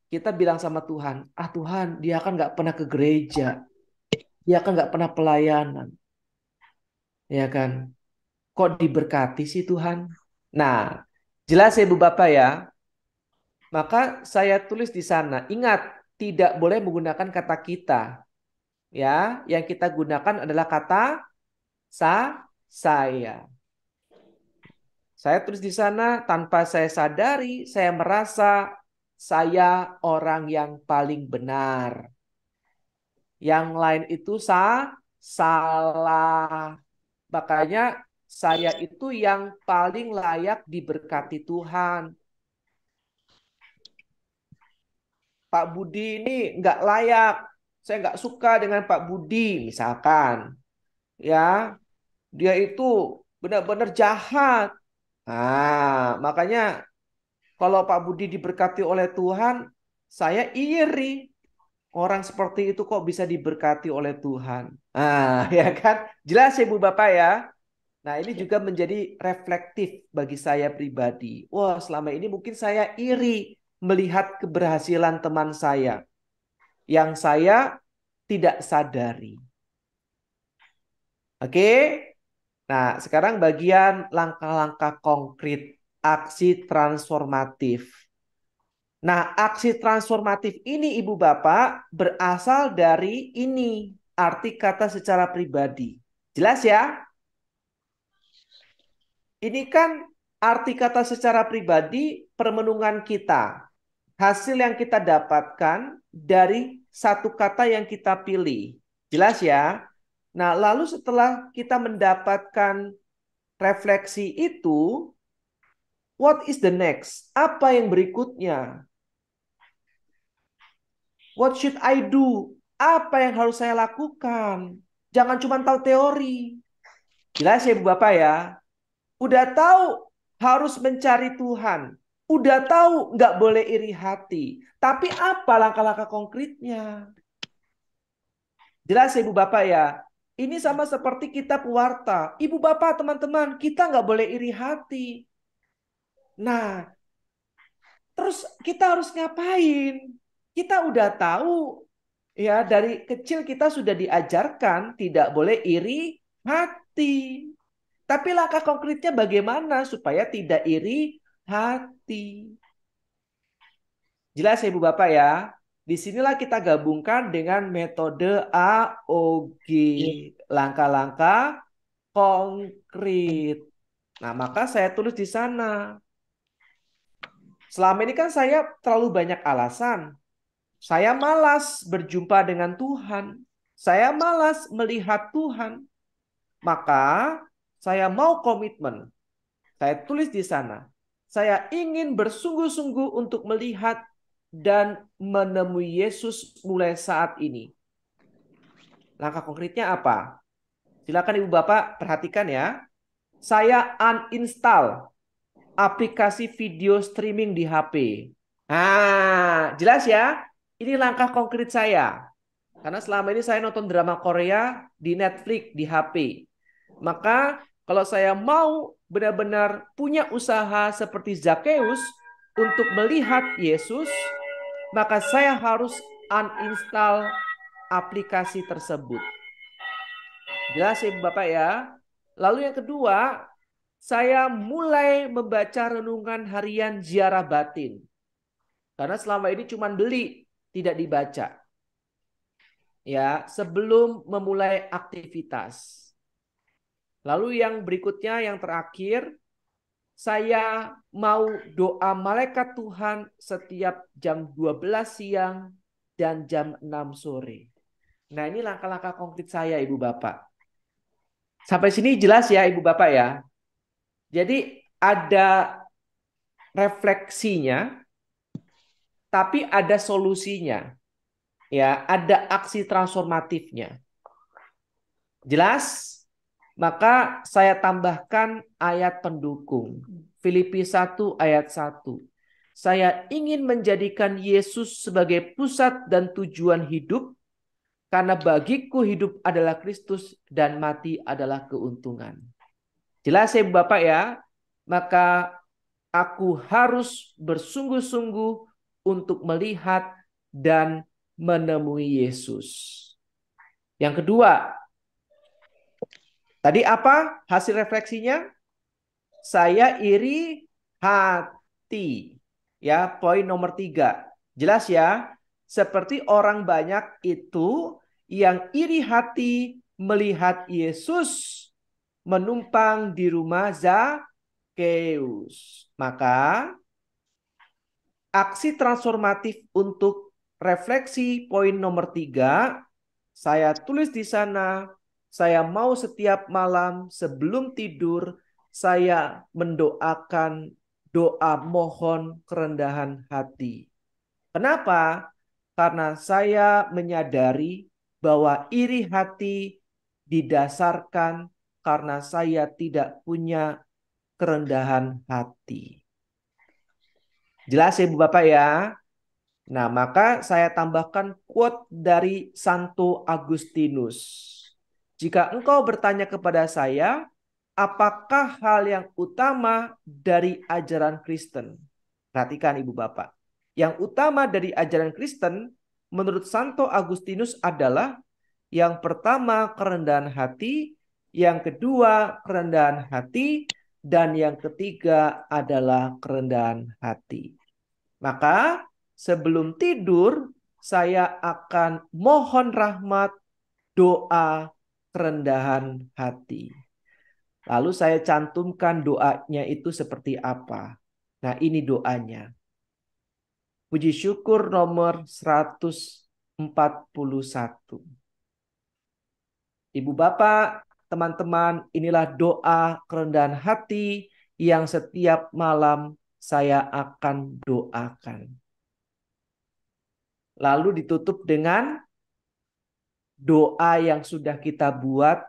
kita bilang sama Tuhan, Tuhan, dia kan nggak pernah ke gereja. Dia kan nggak pernah pelayanan. Ya kan? Kok diberkati sih Tuhan? Nah, jelas ya Ibu Bapak ya. Maka saya tulis di sana, ingat, tidak boleh menggunakan kata kita. Ya, yang kita gunakan adalah kata saya. Saya tulis di sana, tanpa saya sadari, saya merasa saya orang yang paling benar. Yang lain itu salah. Makanya saya itu yang paling layak diberkati Tuhan. Pak Budi ini nggak layak. Saya nggak suka dengan Pak Budi, misalkan. Ya, dia itu benar-benar jahat. Nah, makanya kalau Pak Budi diberkati oleh Tuhan, saya iri. Orang seperti itu kok bisa diberkati oleh Tuhan. Nah, ya kan? Jelas ya Bu Bapak ya? Nah, ini juga menjadi reflektif bagi saya pribadi. Wah, selama ini mungkin saya iri melihat keberhasilan teman saya yang saya tidak sadari. Oke? Nah, sekarang bagian langkah-langkah konkret, aksi transformatif. Nah, aksi transformatif ini Ibu Bapak berasal dari ini, arti kata secara pribadi. Jelas ya? Ini kan arti kata secara pribadi permenungan kita. Hasil yang kita dapatkan dari satu kata yang kita pilih. Jelas ya? Nah, lalu setelah kita mendapatkan refleksi itu, what is the next? Apa yang berikutnya? What should I do? Apa yang harus saya lakukan? Jangan cuma tahu teori. Jelas ya Bu Bapak ya? Udah tahu harus mencari Tuhan. Udah tahu nggak boleh iri hati. Tapi apa langkah-langkah konkretnya? Jelas ya Ibu Bapak ya? Ini sama seperti kita pewarta. Ibu Bapak, teman-teman, kita nggak boleh iri hati. Nah, terus kita harus ngapain? Kita udah tahu, ya dari kecil kita sudah diajarkan tidak boleh iri hati. Tapi langkah konkretnya bagaimana supaya tidak iri hati? Jelas ya Ibu Bapak ya? Disinilah kita gabungkan dengan metode AOG. Langkah-langkah konkret. Nah, maka saya tulis di sana. Selama ini kan saya terlalu banyak alasan. Saya malas berjumpa dengan Tuhan. Saya malas melihat Tuhan. Maka saya mau komitmen. Saya tulis di sana. Saya ingin bersungguh-sungguh untuk melihat dan menemui Yesus mulai saat ini. Langkah konkretnya apa? Silakan Ibu Bapak perhatikan ya. Saya uninstall aplikasi video streaming di HP. Nah, jelas ya? Ini langkah konkret saya. Karena selama ini saya nonton drama Korea di Netflix, di HP. Maka kalau saya mau benar-benar punya usaha seperti Zakheus untuk melihat Yesus, maka saya harus uninstall aplikasi tersebut. Jelas ya Bapak ya? Lalu yang kedua, saya mulai membaca renungan harian ziarah batin. Karena selama ini cuma beli, tidak dibaca. Ya, sebelum memulai aktivitas. Lalu yang berikutnya, yang terakhir, saya mau doa malaikat Tuhan setiap jam 12 siang dan jam 6 sore. Nah, ini langkah-langkah konkret saya, Ibu Bapak. Sampai sini jelas ya, Ibu Bapak ya? Jadi ada refleksinya, tapi ada solusinya. Ya, ada aksi transformatifnya. Jelas? Maka saya tambahkan ayat pendukung. Filipi 1 ayat 1. Saya ingin menjadikan Yesus sebagai pusat dan tujuan hidup, Karena bagiku hidup adalah Kristus dan mati adalah keuntungan. Jelas ya Bapak ya? Maka aku harus bersungguh-sungguh untuk melihat dan menemui Yesus. Yang kedua, tadi apa hasil refleksinya? Saya iri hati. Ya, poin nomor 3. Jelas ya? Seperti orang banyak itu yang iri hati melihat Yesus menumpang di rumah Zakheus. Maka aksi transformatif untuk refleksi poin nomor 3, saya tulis di sana, saya mau setiap malam sebelum tidur, saya mendoakan doa mohon kerendahan hati. Kenapa? Karena saya menyadari bahwa iri hati didasarkan karena saya tidak punya kerendahan hati. Jelas ya Ibu Bapak ya? Nah, maka saya tambahkan quote dari Santo Agustinus. Jika engkau bertanya kepada saya, apakah hal yang utama dari ajaran Kristen? Perhatikan Ibu Bapak. Yang utama dari ajaran Kristen menurut Santo Agustinus adalah yang pertama kerendahan hati, yang kedua kerendahan hati, dan yang ketiga adalah kerendahan hati. Maka sebelum tidur saya akan mohon rahmat, doa kerendahan hati. Lalu saya cantumkan doanya itu seperti apa. Nah, ini doanya. Puji syukur nomor 141. Ibu Bapak, teman-teman, inilah doa kerendahan hati yang setiap malam saya akan doakan. Lalu ditutup dengan doa yang sudah kita buat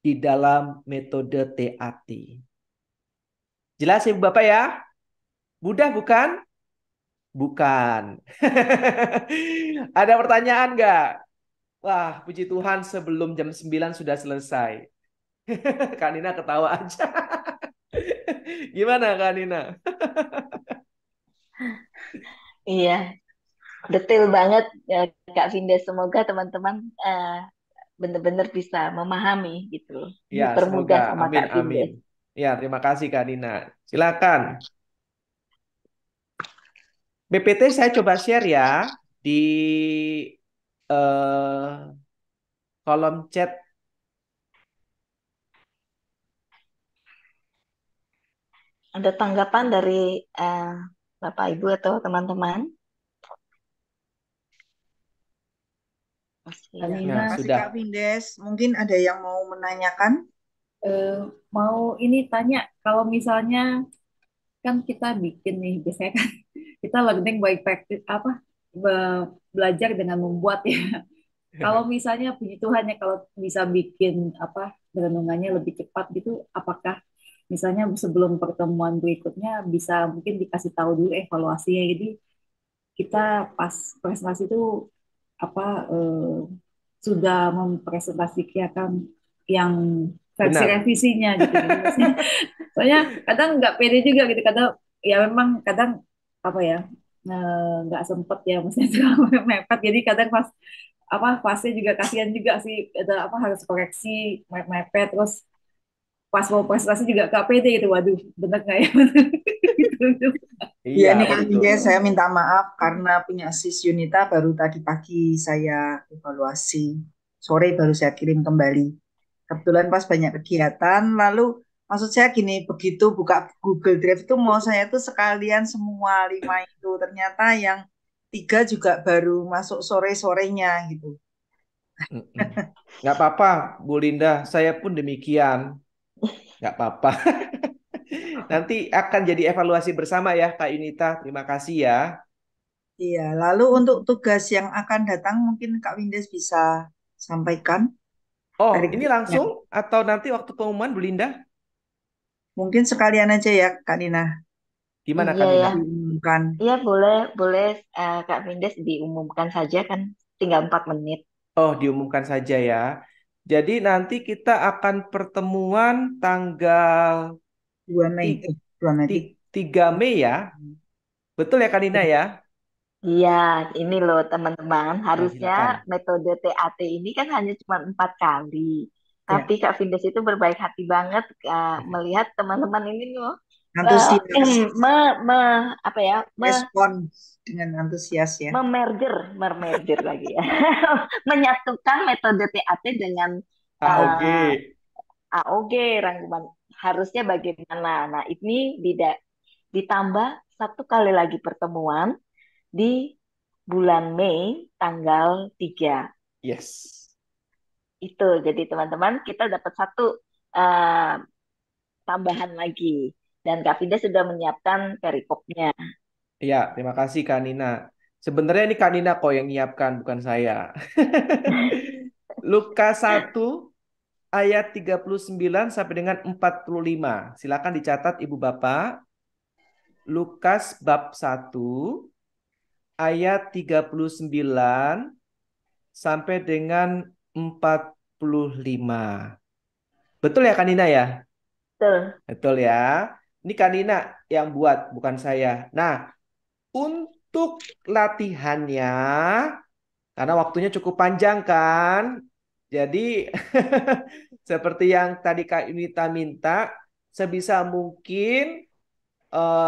di dalam metode TAT. Jelas Ibu Bapak ya? Mudah bukan? Bukan. Ada pertanyaan nggak? Wah, puji Tuhan sebelum jam 9 sudah selesai. Kak Nina ketawa aja. Gimana Kak Nina? Iya, detail banget ya, Kak Vinda. Semoga teman-teman benar-benar bisa memahami gitu. Ya, Dipermudah semoga. sama Amin, Kak Vinda. amin. Ya, terima kasih Kak Nina. Silakan. PPT saya coba share ya di kolom chat. Ada tanggapan dari Bapak Ibu atau teman-teman? Kak Masih. Nina, Nah, sudah. Kak Vindes, mungkin ada yang mau menanyakan? Mau ini tanya, kalau misalnya kan kita bikin nih, biasanya kan kita learning by practice belajar dengan membuat ya. Kalau misalnya puji Tuhan ya, kalau bisa bikin renungannya lebih cepat gitu, apakah misalnya sebelum pertemuan berikutnya bisa mungkin dikasih tahu dulu evaluasinya, jadi kita pas presentasi itu sudah mempresentasikan yang versi Benar. revisinya gitu. Soalnya kadang nggak pede juga gitu, kadang ya memang kadang nggak sempet ya, maksudnya terlalu mepet, jadi kadang pas fasenya juga kasihan juga sih, ada harus koreksi mepet, terus pas mau presentasi juga nggak pede gitu, waduh bener nggak ya. Gitu. Iya Iya, nih Kak betul. Vindes, saya minta maaf karena punya sis Yunita baru tadi pagi saya evaluasi, sore baru saya kirim kembali. Kebetulan pas banyak kegiatan, lalu maksud saya gini, begitu buka Google Drive itu mau saya tuh sekalian semua 5 itu, ternyata yang 3 juga baru masuk sore-sorenya gitu. Nggak apa-apa, Bu Linda. Saya pun demikian. Nggak apa-apa. Nanti akan jadi evaluasi bersama ya, Kak Yunita. Terima kasih ya. Iya, lalu untuk tugas yang akan datang mungkin Kak Windes bisa sampaikan. Oh, Dari ini langsung atau nanti waktu pengumuman, Bu Linda? mungkin sekalian aja ya Kak Nina. Gimana Iya Kak Nina? ya, Diumumkan. iya boleh Kak Vindes diumumkan saja, kan tinggal 4 menit. Oh, diumumkan saja ya. Jadi nanti kita akan pertemuan tanggal 2 Mei. 2 Mei. 3 Mei ya. Betul ya Kanina ya? Iya, ini loh teman-teman, Nah, harusnya silakan. metode TAT ini kan hanya cuma 4 kali. Ya, Tapi Kak Vindes itu berbaik hati banget melihat teman-teman ini loh antusias, apa ya, respon dengan antusias ya. merger lagi ya, menyatukan metode TAT dengan AOG. AOG rangkuman harusnya bagaimana. Nah, ini ditambah 1 kali lagi pertemuan di bulan Mei tanggal 3. Yes. Itu. Jadi teman-teman kita dapat 1 tambahan lagi. Dan Kak Vida sudah menyiapkan perikopnya. Iya, terima kasih Kak Nina. Sebenarnya ini Kak Nina kok yang nyiapkan, bukan saya. Lukas 1 ayat 39 sampai dengan 45. Silakan dicatat Ibu Bapak. Lukas bab 1 ayat 39 sampai dengan 45. Betul ya Kanina ya? Betul. Betul ya. Ini Kanina yang buat, bukan saya. Nah, untuk latihannya, karena waktunya cukup panjang kan, jadi seperti yang tadi Kak Yunita minta, sebisa mungkin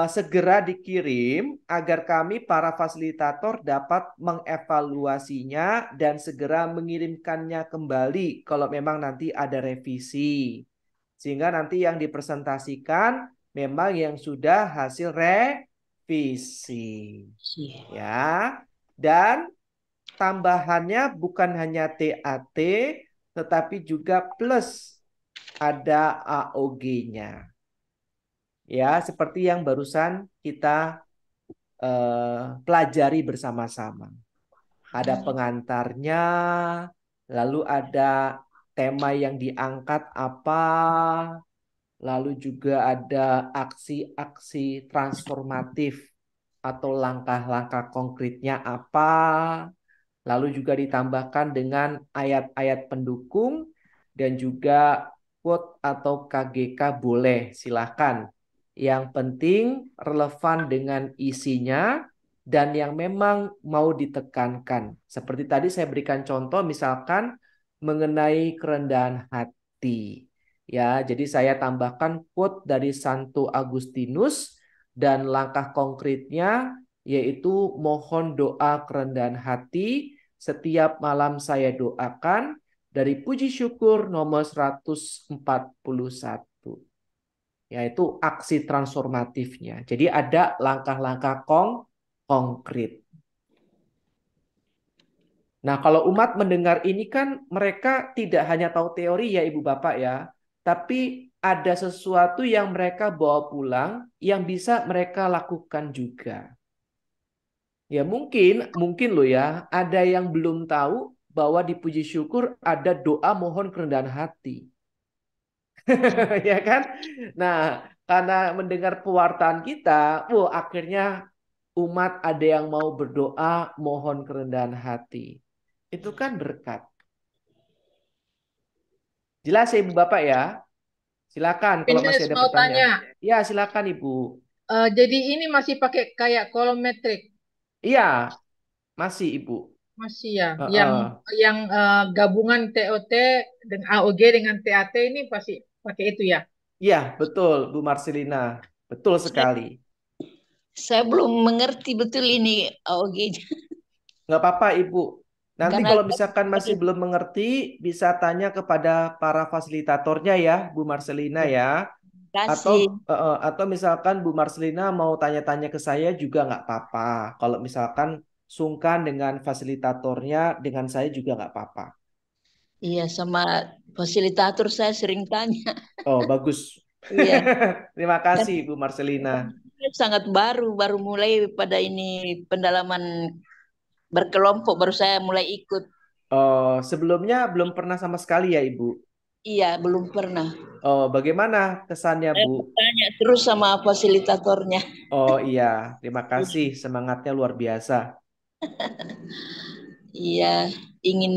segera dikirim agar kami para fasilitator dapat mengevaluasinya dan segera mengirimkannya kembali kalau memang nanti ada revisi. Sehingga nanti yang dipresentasikan memang yang sudah hasil revisi. Ya. Dan tambahannya bukan hanya TAT tetapi juga plus ada AOG-nya. Ya, seperti yang barusan kita pelajari bersama-sama. Ada pengantarnya, lalu ada tema yang diangkat apa, lalu juga ada aksi-aksi transformatif atau langkah-langkah konkretnya apa, lalu juga ditambahkan dengan ayat-ayat pendukung dan juga quote atau KGK boleh, silahkan. Yang penting relevan dengan isinya dan yang memang mau ditekankan. Seperti tadi saya berikan contoh misalkan mengenai kerendahan hati. Ya, jadi saya tambahkan quote dari Santo Agustinus dan langkah konkretnya yaitu mohon doa kerendahan hati setiap malam saya doakan dari puji syukur nomor 141. Yaitu aksi transformatifnya. Jadi ada langkah-langkah konkret. Nah, kalau umat mendengar ini kan mereka tidak hanya tahu teori ya Ibu Bapak ya, tapi ada sesuatu yang mereka bawa pulang yang bisa mereka lakukan juga. Ya mungkin loh ya, ada yang belum tahu bahwa di puji syukur ada doa mohon kerendahan hati. Ya kan? Nah, karena mendengar pewartaan kita, akhirnya umat ada yang mau berdoa mohon kerendahan hati. Itu kan berkat. Jelas ya Ibu Bapak ya? Silakan kalau masih Pindes ada mau pertanyaan. tanya. Ya, silakan Ibu. Jadi ini masih pakai kayak kolom metrik? Iya, masih Ibu. Masih ya. Heeh. Yang gabungan TOT dengan AOG dengan TAT ini pasti pakai itu ya? Iya, betul Bu Marcelina. Betul sekali. Saya belum mengerti betul ini AOG. Nggak apa-apa Ibu. Nanti Karena kalau misalkan masih belum mengerti, bisa tanya kepada para fasilitatornya ya, Bu Marcelina ya. kasih Atau misalkan Bu Marcelina mau tanya-tanya ke saya juga nggak apa-apa. Kalau misalkan sungkan dengan fasilitatornya, dengan saya juga nggak apa-apa. iya sama fasilitator saya sering tanya. Oh, bagus. Iya. Terima kasih Bu Marcelina. Sangat baru mulai pada ini pendalaman berkelompok baru saya mulai ikut. Oh, sebelumnya belum pernah sama sekali ya Ibu? Iya, belum pernah. Oh, bagaimana kesannya Saya Bu? tanya terus sama fasilitatornya. Oh iya, terima kasih. Semangatnya luar biasa. Iya, ingin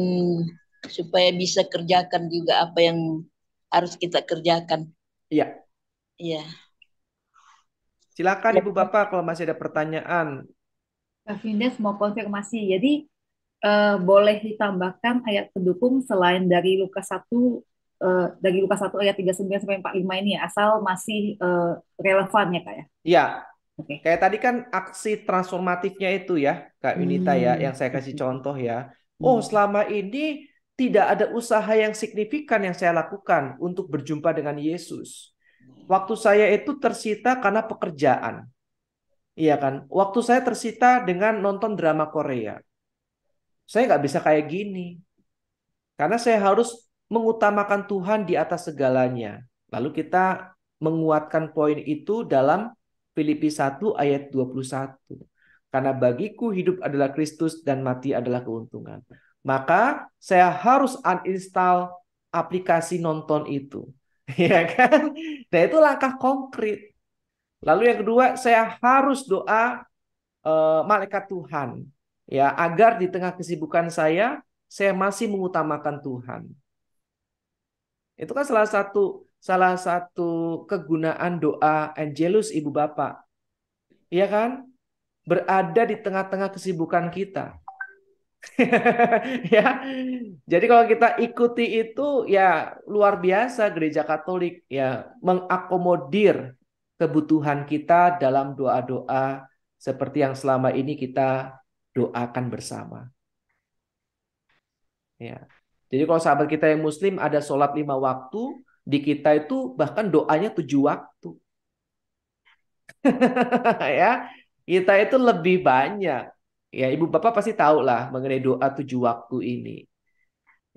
supaya bisa kerjakan juga apa yang harus kita kerjakan. Iya, Iya. silakan Ya, Ibu Bapak kalau masih ada pertanyaan. Kak Findes mau konfirmasi. Jadi boleh ditambahkan ayat pendukung selain dari Lukas 1 dari Lukas 1 ayat 39 sampai 45 ini ya, asal masih relevan ya Kak ya. Iya, Oke. kayak tadi kan aksi transformatifnya itu ya, Kak Yunita ya, yang saya kasih Oke. contoh ya. Oh, selama ini tidak ada usaha yang signifikan yang saya lakukan untuk berjumpa dengan Yesus. Waktu saya itu tersita karena pekerjaan. Iya kan? Waktu saya tersita dengan nonton drama Korea. Saya nggak bisa kayak gini. Karena saya harus mengutamakan Tuhan di atas segalanya. Lalu kita menguatkan poin itu dalam Filipi 1 ayat 21. Karena bagiku hidup adalah Kristus dan mati adalah keuntungan. Maka saya harus uninstall aplikasi nonton itu. Ya kan? Nah, itu langkah konkret. Lalu yang kedua, saya harus doa malaikat Tuhan. Ya, agar di tengah kesibukan saya masih mengutamakan Tuhan. Itu kan salah satu kegunaan doa Angelus Ibu Bapak. Iya kan? Berada di tengah-tengah kesibukan kita. Ya. Jadi kalau kita ikuti itu ya luar biasa Gereja Katolik ya mengakomodir kebutuhan kita dalam doa-doa seperti yang selama ini kita doakan bersama. Ya. Jadi kalau sahabat kita yang Muslim ada sholat 5 waktu, di kita itu bahkan doanya 7 waktu. Ya, kita itu lebih banyak. Ya, Ibu Bapak pasti tahu lah mengenai doa 7 waktu ini.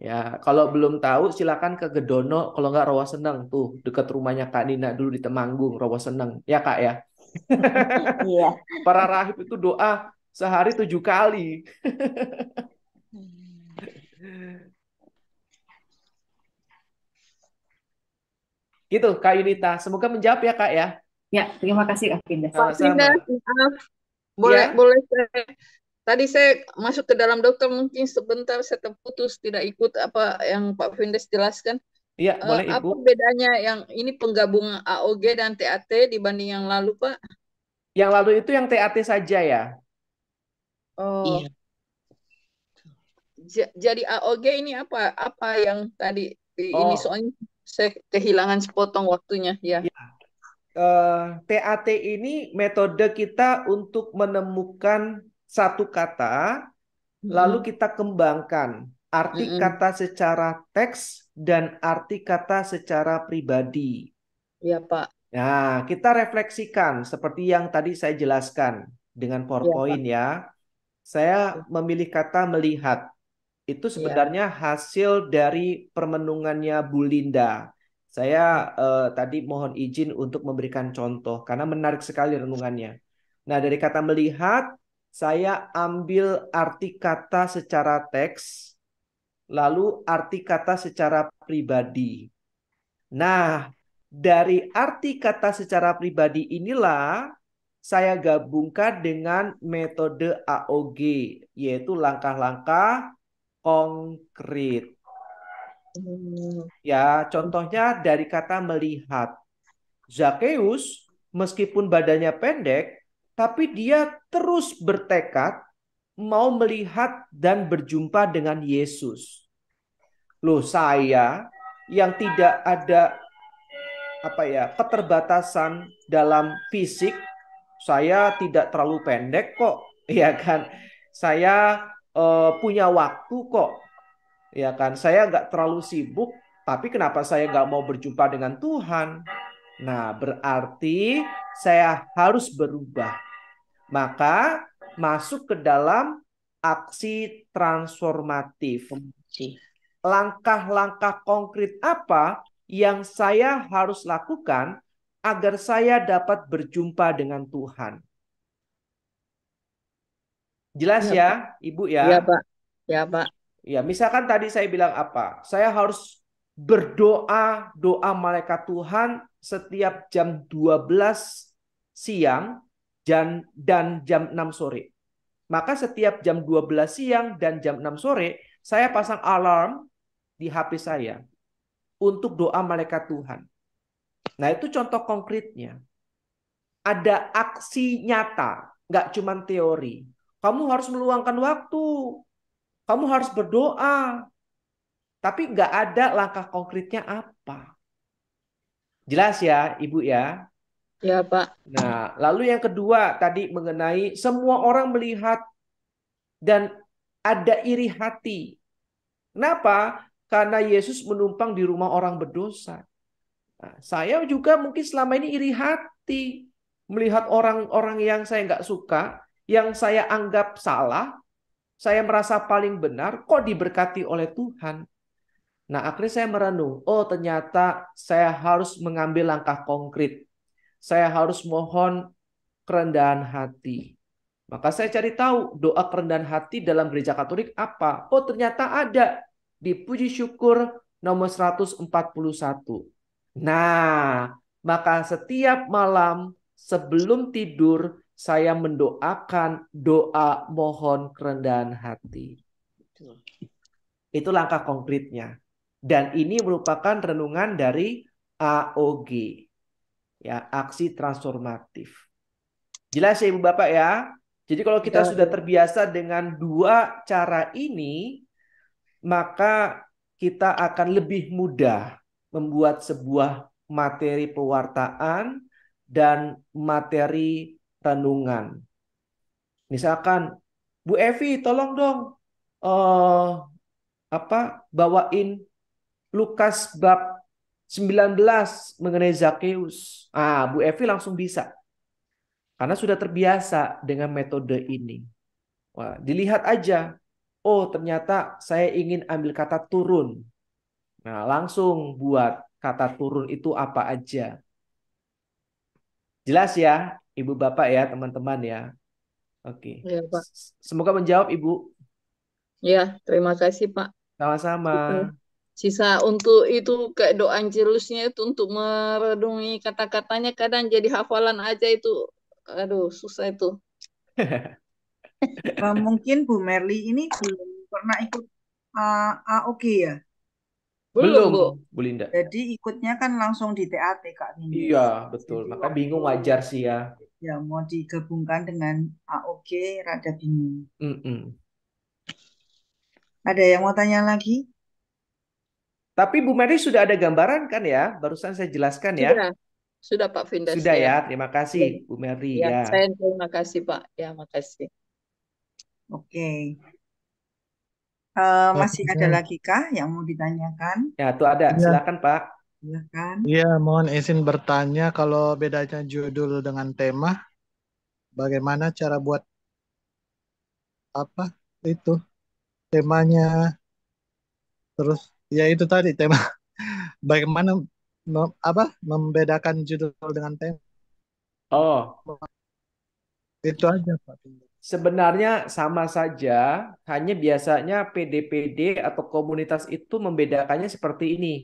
Ya, kalau belum tahu silakan ke Gedono, kalau nggak Rawa Seneng tuh dekat rumahnya Kak Nina dulu di Temanggung, Rawa Seneng. Ya Kak ya. Iya. Para rahib itu doa sehari 7 kali. Gitu Kak Yunita. Semoga menjawab ya Kak ya. Ya, terima kasih Kak Findes. Pak Sama-sama. Findes, maaf. Boleh, Ya. boleh tadi saya masuk ke dalam dokter mungkin sebentar saya terputus tidak ikut apa yang Pak Findes jelaskan. Iya, boleh Apa Ibu. bedanya yang ini penggabungan AOG dan TAT dibanding yang lalu, Pak? Yang lalu itu yang TAT saja ya. Oh, Iya. jadi AOG ini apa yang tadi ini Oh, soalnya saya kehilangan sepotong waktunya ya. ya. TAT ini metode kita untuk menemukan satu kata, lalu kita kembangkan arti kata secara teks dan arti kata secara pribadi. Ya, Pak. Nah, kita refleksikan seperti yang tadi saya jelaskan dengan PowerPoint ya. Saya memilih kata melihat. Itu sebenarnya hasil dari permenungannya Bu Linda. Saya tadi mohon izin untuk memberikan contoh karena menarik sekali renungannya. Nah, dari kata melihat, saya ambil arti kata secara teks, lalu arti kata secara pribadi. Nah, dari arti kata secara pribadi inilah saya gabungkan dengan metode AOG, yaitu langkah-langkah konkret. Ya, contohnya dari kata melihat. Zakheus, meskipun badannya pendek, tapi dia terus bertekad mau melihat dan berjumpa dengan Yesus. Loh, saya yang tidak ada keterbatasan dalam fisik, saya tidak terlalu pendek kok, ya kan? Saya punya waktu kok, ya kan? Saya nggak terlalu sibuk, tapi kenapa saya nggak mau berjumpa dengan Tuhan? Nah, berarti saya harus berubah. Maka masuk ke dalam aksi transformatif. Langkah-langkah konkret apa yang saya harus lakukan agar saya dapat berjumpa dengan Tuhan? Jelas ya, Ibu ya? Ya, Pak. Ya, Pak. Ya, misalkan tadi saya bilang apa? Saya harus berdoa, doa malaikat Tuhan setiap jam 12 siang dan jam 6 sore. Maka setiap jam 12 siang dan jam 6 sore, saya pasang alarm di HP saya untuk doa malaikat Tuhan. Nah, itu contoh konkretnya. Ada aksi nyata, nggak cuma teori. Kamu harus meluangkan waktu, kamu harus berdoa, tapi nggak ada langkah konkretnya apa. Jelas ya, Ibu ya? Ya, Pak. Nah, lalu yang kedua tadi mengenai semua orang melihat dan ada iri hati. Kenapa? Karena Yesus menumpang di rumah orang berdosa. Nah, saya juga mungkin selama ini iri hati. Melihat orang-orang yang saya nggak suka, yang saya anggap salah, saya merasa paling benar, kok diberkati oleh Tuhan. Nah, akhirnya saya merenung, oh ternyata saya harus mengambil langkah konkret. Saya harus mohon kerendahan hati. Maka saya cari tahu doa kerendahan hati dalam gereja Katolik apa. Oh ternyata ada di Puji Syukur nomor 141. Nah, maka setiap malam sebelum tidur saya mendoakan doa mohon kerendahan hati. Itu langkah konkretnya. Dan ini merupakan renungan dari AOG. Ya, aksi transformatif. Jelas ya Ibu Bapak ya? Jadi kalau kita sudah terbiasa dengan dua cara ini, maka kita akan lebih mudah membuat sebuah materi pewartaan dan materi renungan. Misalkan, Bu Evi, tolong dong bawain Lukas bab 19 mengenai Zakheus. Bu Evi langsung bisa. Karena sudah terbiasa dengan metode ini. Wah, dilihat aja. Oh, ternyata saya ingin ambil kata turun. Nah, langsung buat kata turun itu apa aja. Jelas ya, Ibu Bapak ya, teman-teman ya. Oke. Ya, Pak. Semoga menjawab, Ibu. Ya, terima kasih, Pak. Sama-sama. Sisa untuk itu kayak doa Angelusnya itu untuk merenungi kata-katanya kadang jadi hafalan aja itu. Aduh, susah itu. Mungkin Bu Merly ini belum pernah ikut AOG ya? Belum, Bu. Bu Linda. Jadi ikutnya kan langsung di TAT, Kak Vindes. Iya, betul. Jadi Maka bingung wajar sih ya. Ya, mau digabungkan dengan AOG rada bingung. Ada yang mau tanya lagi? Tapi Bu Merly sudah ada gambaran kan ya? Barusan saya jelaskan ya. Sudah Pak Vindas. Sudah ya, terima kasih Bu Merly ya. Saya terima kasih Pak. Ya, makasih. Oke. Masih ada lagi kah yang mau ditanyakan? Ya, tuh ada. Silakan Pak. Silakan. Iya, mohon izin bertanya kalau bedanya judul dengan tema, bagaimana cara buat apa itu temanya? Terus ya itu tadi tema. Bagaimana membedakan judul dengan tema? Oh, itu aja Pak. sebenarnya sama saja, hanya biasanya PD-PD atau komunitas itu membedakannya seperti ini,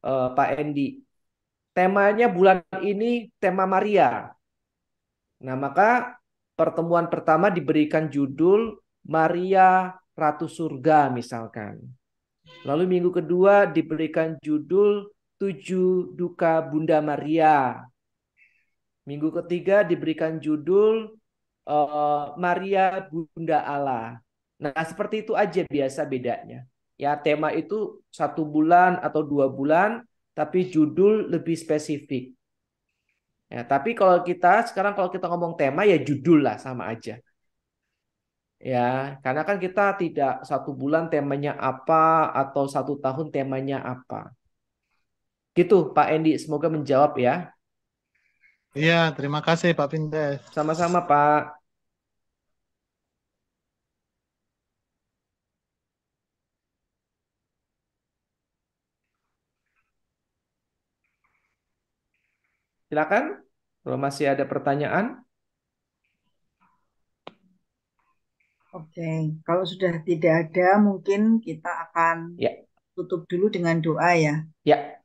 Pak Endi. Temanya bulan ini tema Maria. Nah, maka pertemuan pertama diberikan judul Maria Ratu Surga misalkan. Lalu minggu kedua diberikan judul 7 Duka Bunda Maria. Minggu ketiga diberikan judul Maria Bunda Allah. Nah, seperti itu aja biasa bedanya. Ya, tema itu 1 bulan atau 2 bulan, tapi judul lebih spesifik. Ya, tapi kalau kita ngomong tema ya judul lah sama aja. Ya, karena kan kita tidak 1 bulan temanya apa atau 1 tahun temanya apa. Gitu Pak Endi, semoga menjawab ya. Iya, terima kasih Pak Vindes. Sama-sama Pak. Silakan, kalau masih ada pertanyaan. Oke, kalau sudah tidak ada, mungkin kita akan tutup dulu dengan doa ya. Ya.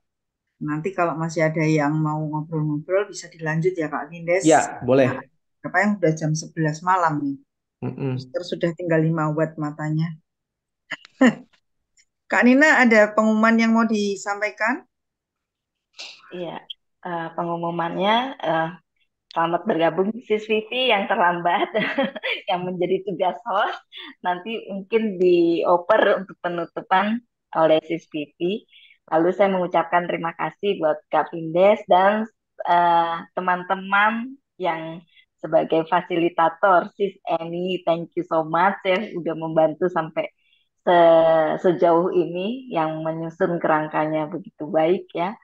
Nanti kalau masih ada yang mau ngobrol-ngobrol bisa dilanjut ya Kak Vindes. Ya, boleh. Berapa yang udah jam 11 malam nih. Mm-mm. Suster sudah tinggal 5 watt matanya. Kak Nina, ada pengumuman yang mau disampaikan? Iya, pengumumannya selamat bergabung Sis Vivi yang terlambat yang menjadi tugas host. Nanti mungkin dioper untuk penutupan oleh Sis Vivi. Lalu saya mengucapkan terima kasih buat Kak Vindes dan teman-teman yang sebagai fasilitator. Sis Eni, thank you so much ya udah membantu sampai sejauh ini yang menyusun kerangkanya begitu baik ya.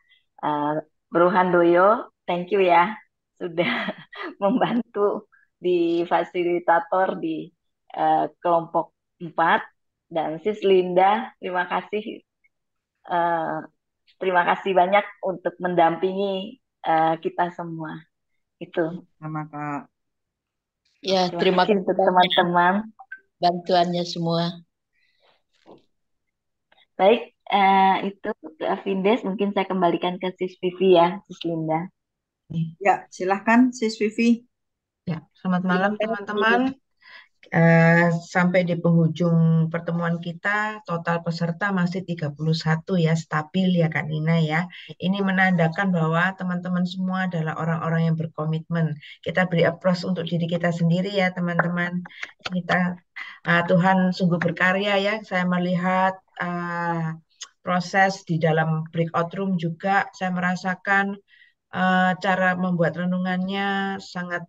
Bro Handoyo, thank you ya sudah membantu di fasilitator di kelompok 4 dan Sis Linda, terima kasih banyak untuk mendampingi kita semua. Itu. Sama Kak. Ya, Terima kasih untuk teman-teman bantuannya semua. Baik, itu Vindes mungkin saya kembalikan ke Sis Vivi ya, Sis Linda. Ya, silahkan Sis Vivi. Ya, selamat malam teman-teman. Sampai di penghujung pertemuan kita, total peserta masih 31 ya, stabil ya Kak Nina ya. Ini menandakan bahwa teman-teman semua adalah orang-orang yang berkomitmen. Kita beri applause untuk diri kita sendiri ya teman-teman. Tuhan sungguh berkarya ya. Saya melihat proses di dalam breakout room juga. Saya merasakan cara membuat renungannya sangat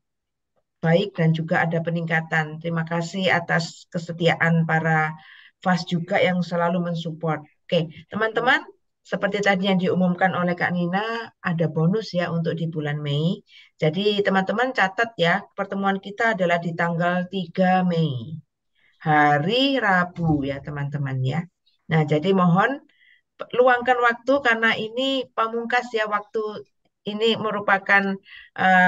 baik dan juga ada peningkatan. Terima kasih atas kesetiaan para FAS juga yang selalu mensupport. Oke, teman-teman, seperti tadi yang diumumkan oleh Kak Nina, ada bonus ya untuk di bulan Mei. Jadi teman-teman catat ya, pertemuan kita adalah di tanggal 3 Mei. Hari Rabu ya teman-teman ya. Nah, jadi mohon luangkan waktu karena ini pamungkas ya, waktu ini merupakan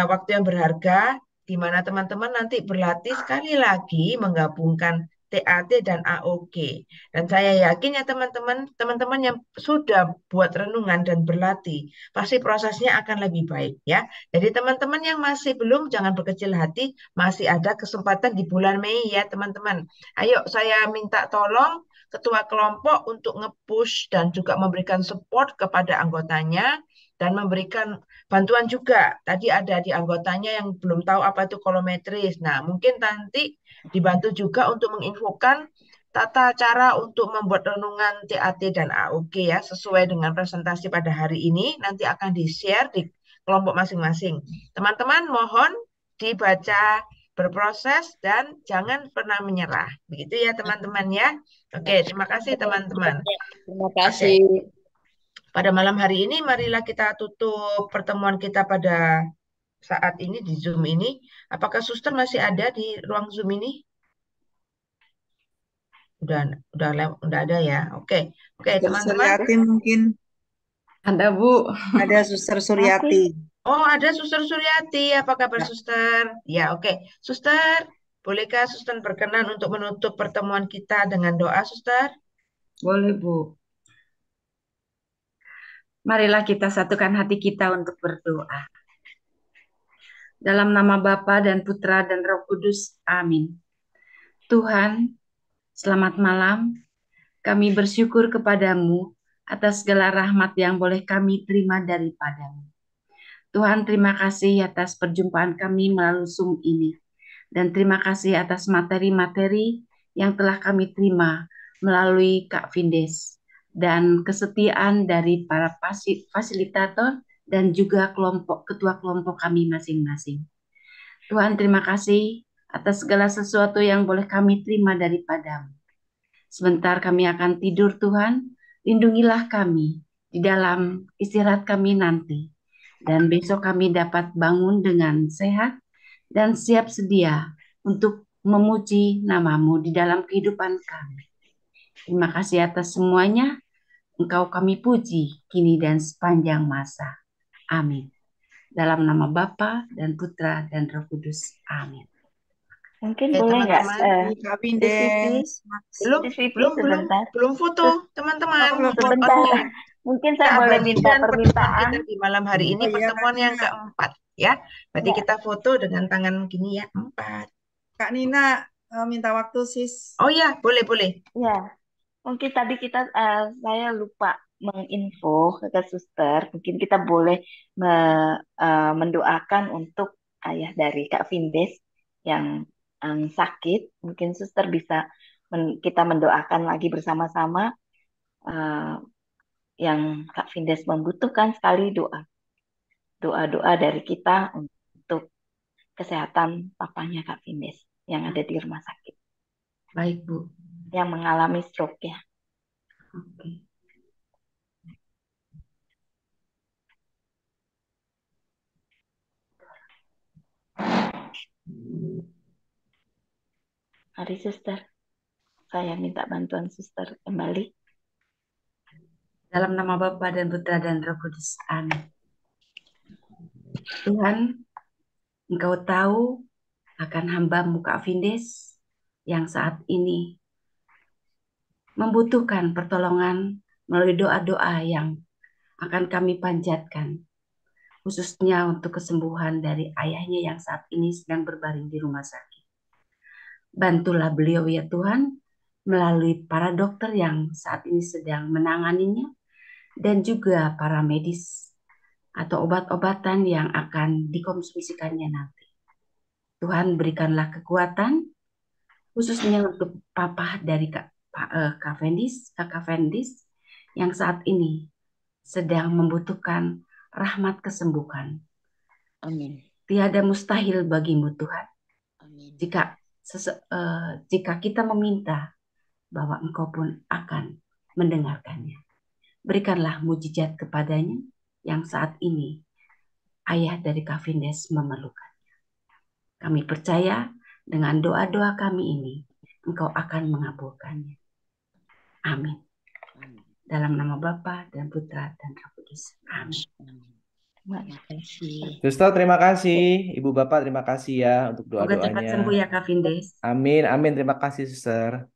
waktu yang berharga di mana teman-teman nanti berlatih sekali lagi menggabungkan TAT dan AOG. Dan saya yakin ya teman-teman yang sudah buat renungan dan berlatih, pasti prosesnya akan lebih baik ya. Jadi teman-teman yang masih belum, jangan berkecil hati, masih ada kesempatan di bulan Mei ya teman-teman. Ayo saya minta tolong ketua kelompok untuk nge-push dan juga memberikan support kepada anggotanya dan memberikan bantuan juga. Tadi ada di anggotanya yang belum tahu apa itu kolometris. Nah, mungkin nanti dibantu juga untuk menginfokan tata cara untuk membuat renungan TAT dan AOG ya, sesuai dengan presentasi pada hari ini. Nanti akan di-share di kelompok masing-masing. Teman-teman mohon dibaca, berproses, dan jangan pernah menyerah. Begitu ya teman-teman ya. Oke, terima kasih teman-teman. Terima kasih. Pada malam hari ini, marilah kita tutup pertemuan kita pada saat ini di Zoom ini. Apakah suster masih ada di ruang Zoom ini? Udah ada ya. Oke, teman-teman. Suryati mungkin. Ada Bu. Ada Suster Suryati. Oh, ada Suster Suryati. Apa kabar Suster? Ya, oke. Suster, bolehkah Suster berkenan untuk menutup pertemuan kita dengan doa, Suster? Boleh Bu. Marilah kita satukan hati kita untuk berdoa. Dalam nama Bapa dan Putra dan Roh Kudus. Amin. Tuhan, selamat malam. Kami bersyukur kepadamu atas segala rahmat yang boleh kami terima daripadamu. Tuhan, terima kasih atas perjumpaan kami melalui Zoom ini. Dan terima kasih atas materi-materi yang telah kami terima melalui Kak Vindes. Dan kesetiaan dari para fasilitator dan juga ketua kelompok kami masing-masing. Tuhan, terima kasih atas segala sesuatu yang boleh kami terima daripadamu. Sebentar kami akan tidur Tuhan, lindungilah kami di dalam istirahat kami nanti. Dan besok kami dapat bangun dengan sehat dan siap sedia untuk memuji namamu di dalam kehidupan kami. Terima kasih atas semuanya. Engkau kami puji kini dan sepanjang masa. Amin. Dalam nama Bapa dan Putra dan Roh Kudus. Amin. Mungkin boleh nggak? Belum foto teman-teman. Sebentar. Mungkin saya boleh minta permintaan kita di malam hari ini pertemuan yang keempat ya. Berarti kita foto dengan tangan gini ya, 4. Kak Nina, minta waktu, Sis. Oh ya, boleh. Ya, mungkin tadi saya lupa menginfo ke suster. Mungkin kita boleh mendoakan untuk ayah dari Kak Vindes yang sakit. Mungkin suster bisa kita mendoakan lagi bersama-sama eh, yang Kak Vindes membutuhkan sekali doa-doa dari kita untuk kesehatan papanya Kak Vindes yang ada di rumah sakit, Baik, Bu. yang mengalami stroke ya. Oke. Mari suster, saya minta bantuan suster kembali. Dalam nama Bapa dan Putra dan Roh Kudus. Amin. Tuhan, Engkau tahu akan hamba-Mu Kak Vindes yang saat ini membutuhkan pertolongan melalui doa-doa yang akan kami panjatkan, khususnya untuk kesembuhan dari ayahnya yang saat ini sedang berbaring di rumah sakit. Bantulah beliau ya Tuhan, melalui para dokter yang saat ini sedang menanganinya, dan juga para medis atau obat-obatan yang akan dikonsumsikannya nanti. Tuhan berikanlah kekuatan, khususnya untuk papa dari Kak Vendis yang saat ini sedang membutuhkan rahmat kesembuhan. Amin. Tiada mustahil bagimu Tuhan. Amin. Jika kita meminta, bahwa Engkau pun akan mendengarkannya. Berikanlah mujizat kepadanya yang saat ini ayah dari Kak Vindes memerlukannya. Kami percaya dengan doa-doa kami ini, Engkau akan mengabulkannya. Amin. Dalam nama Bapa dan Putra dan Roh Kudus. Amin. Terima kasih. Suster, terima kasih. Ibu Bapak, terima kasih ya untuk Semoga cepat doa-doanya. sembuh ya Kak Vindes. Amin, amin. Terima kasih, Suster.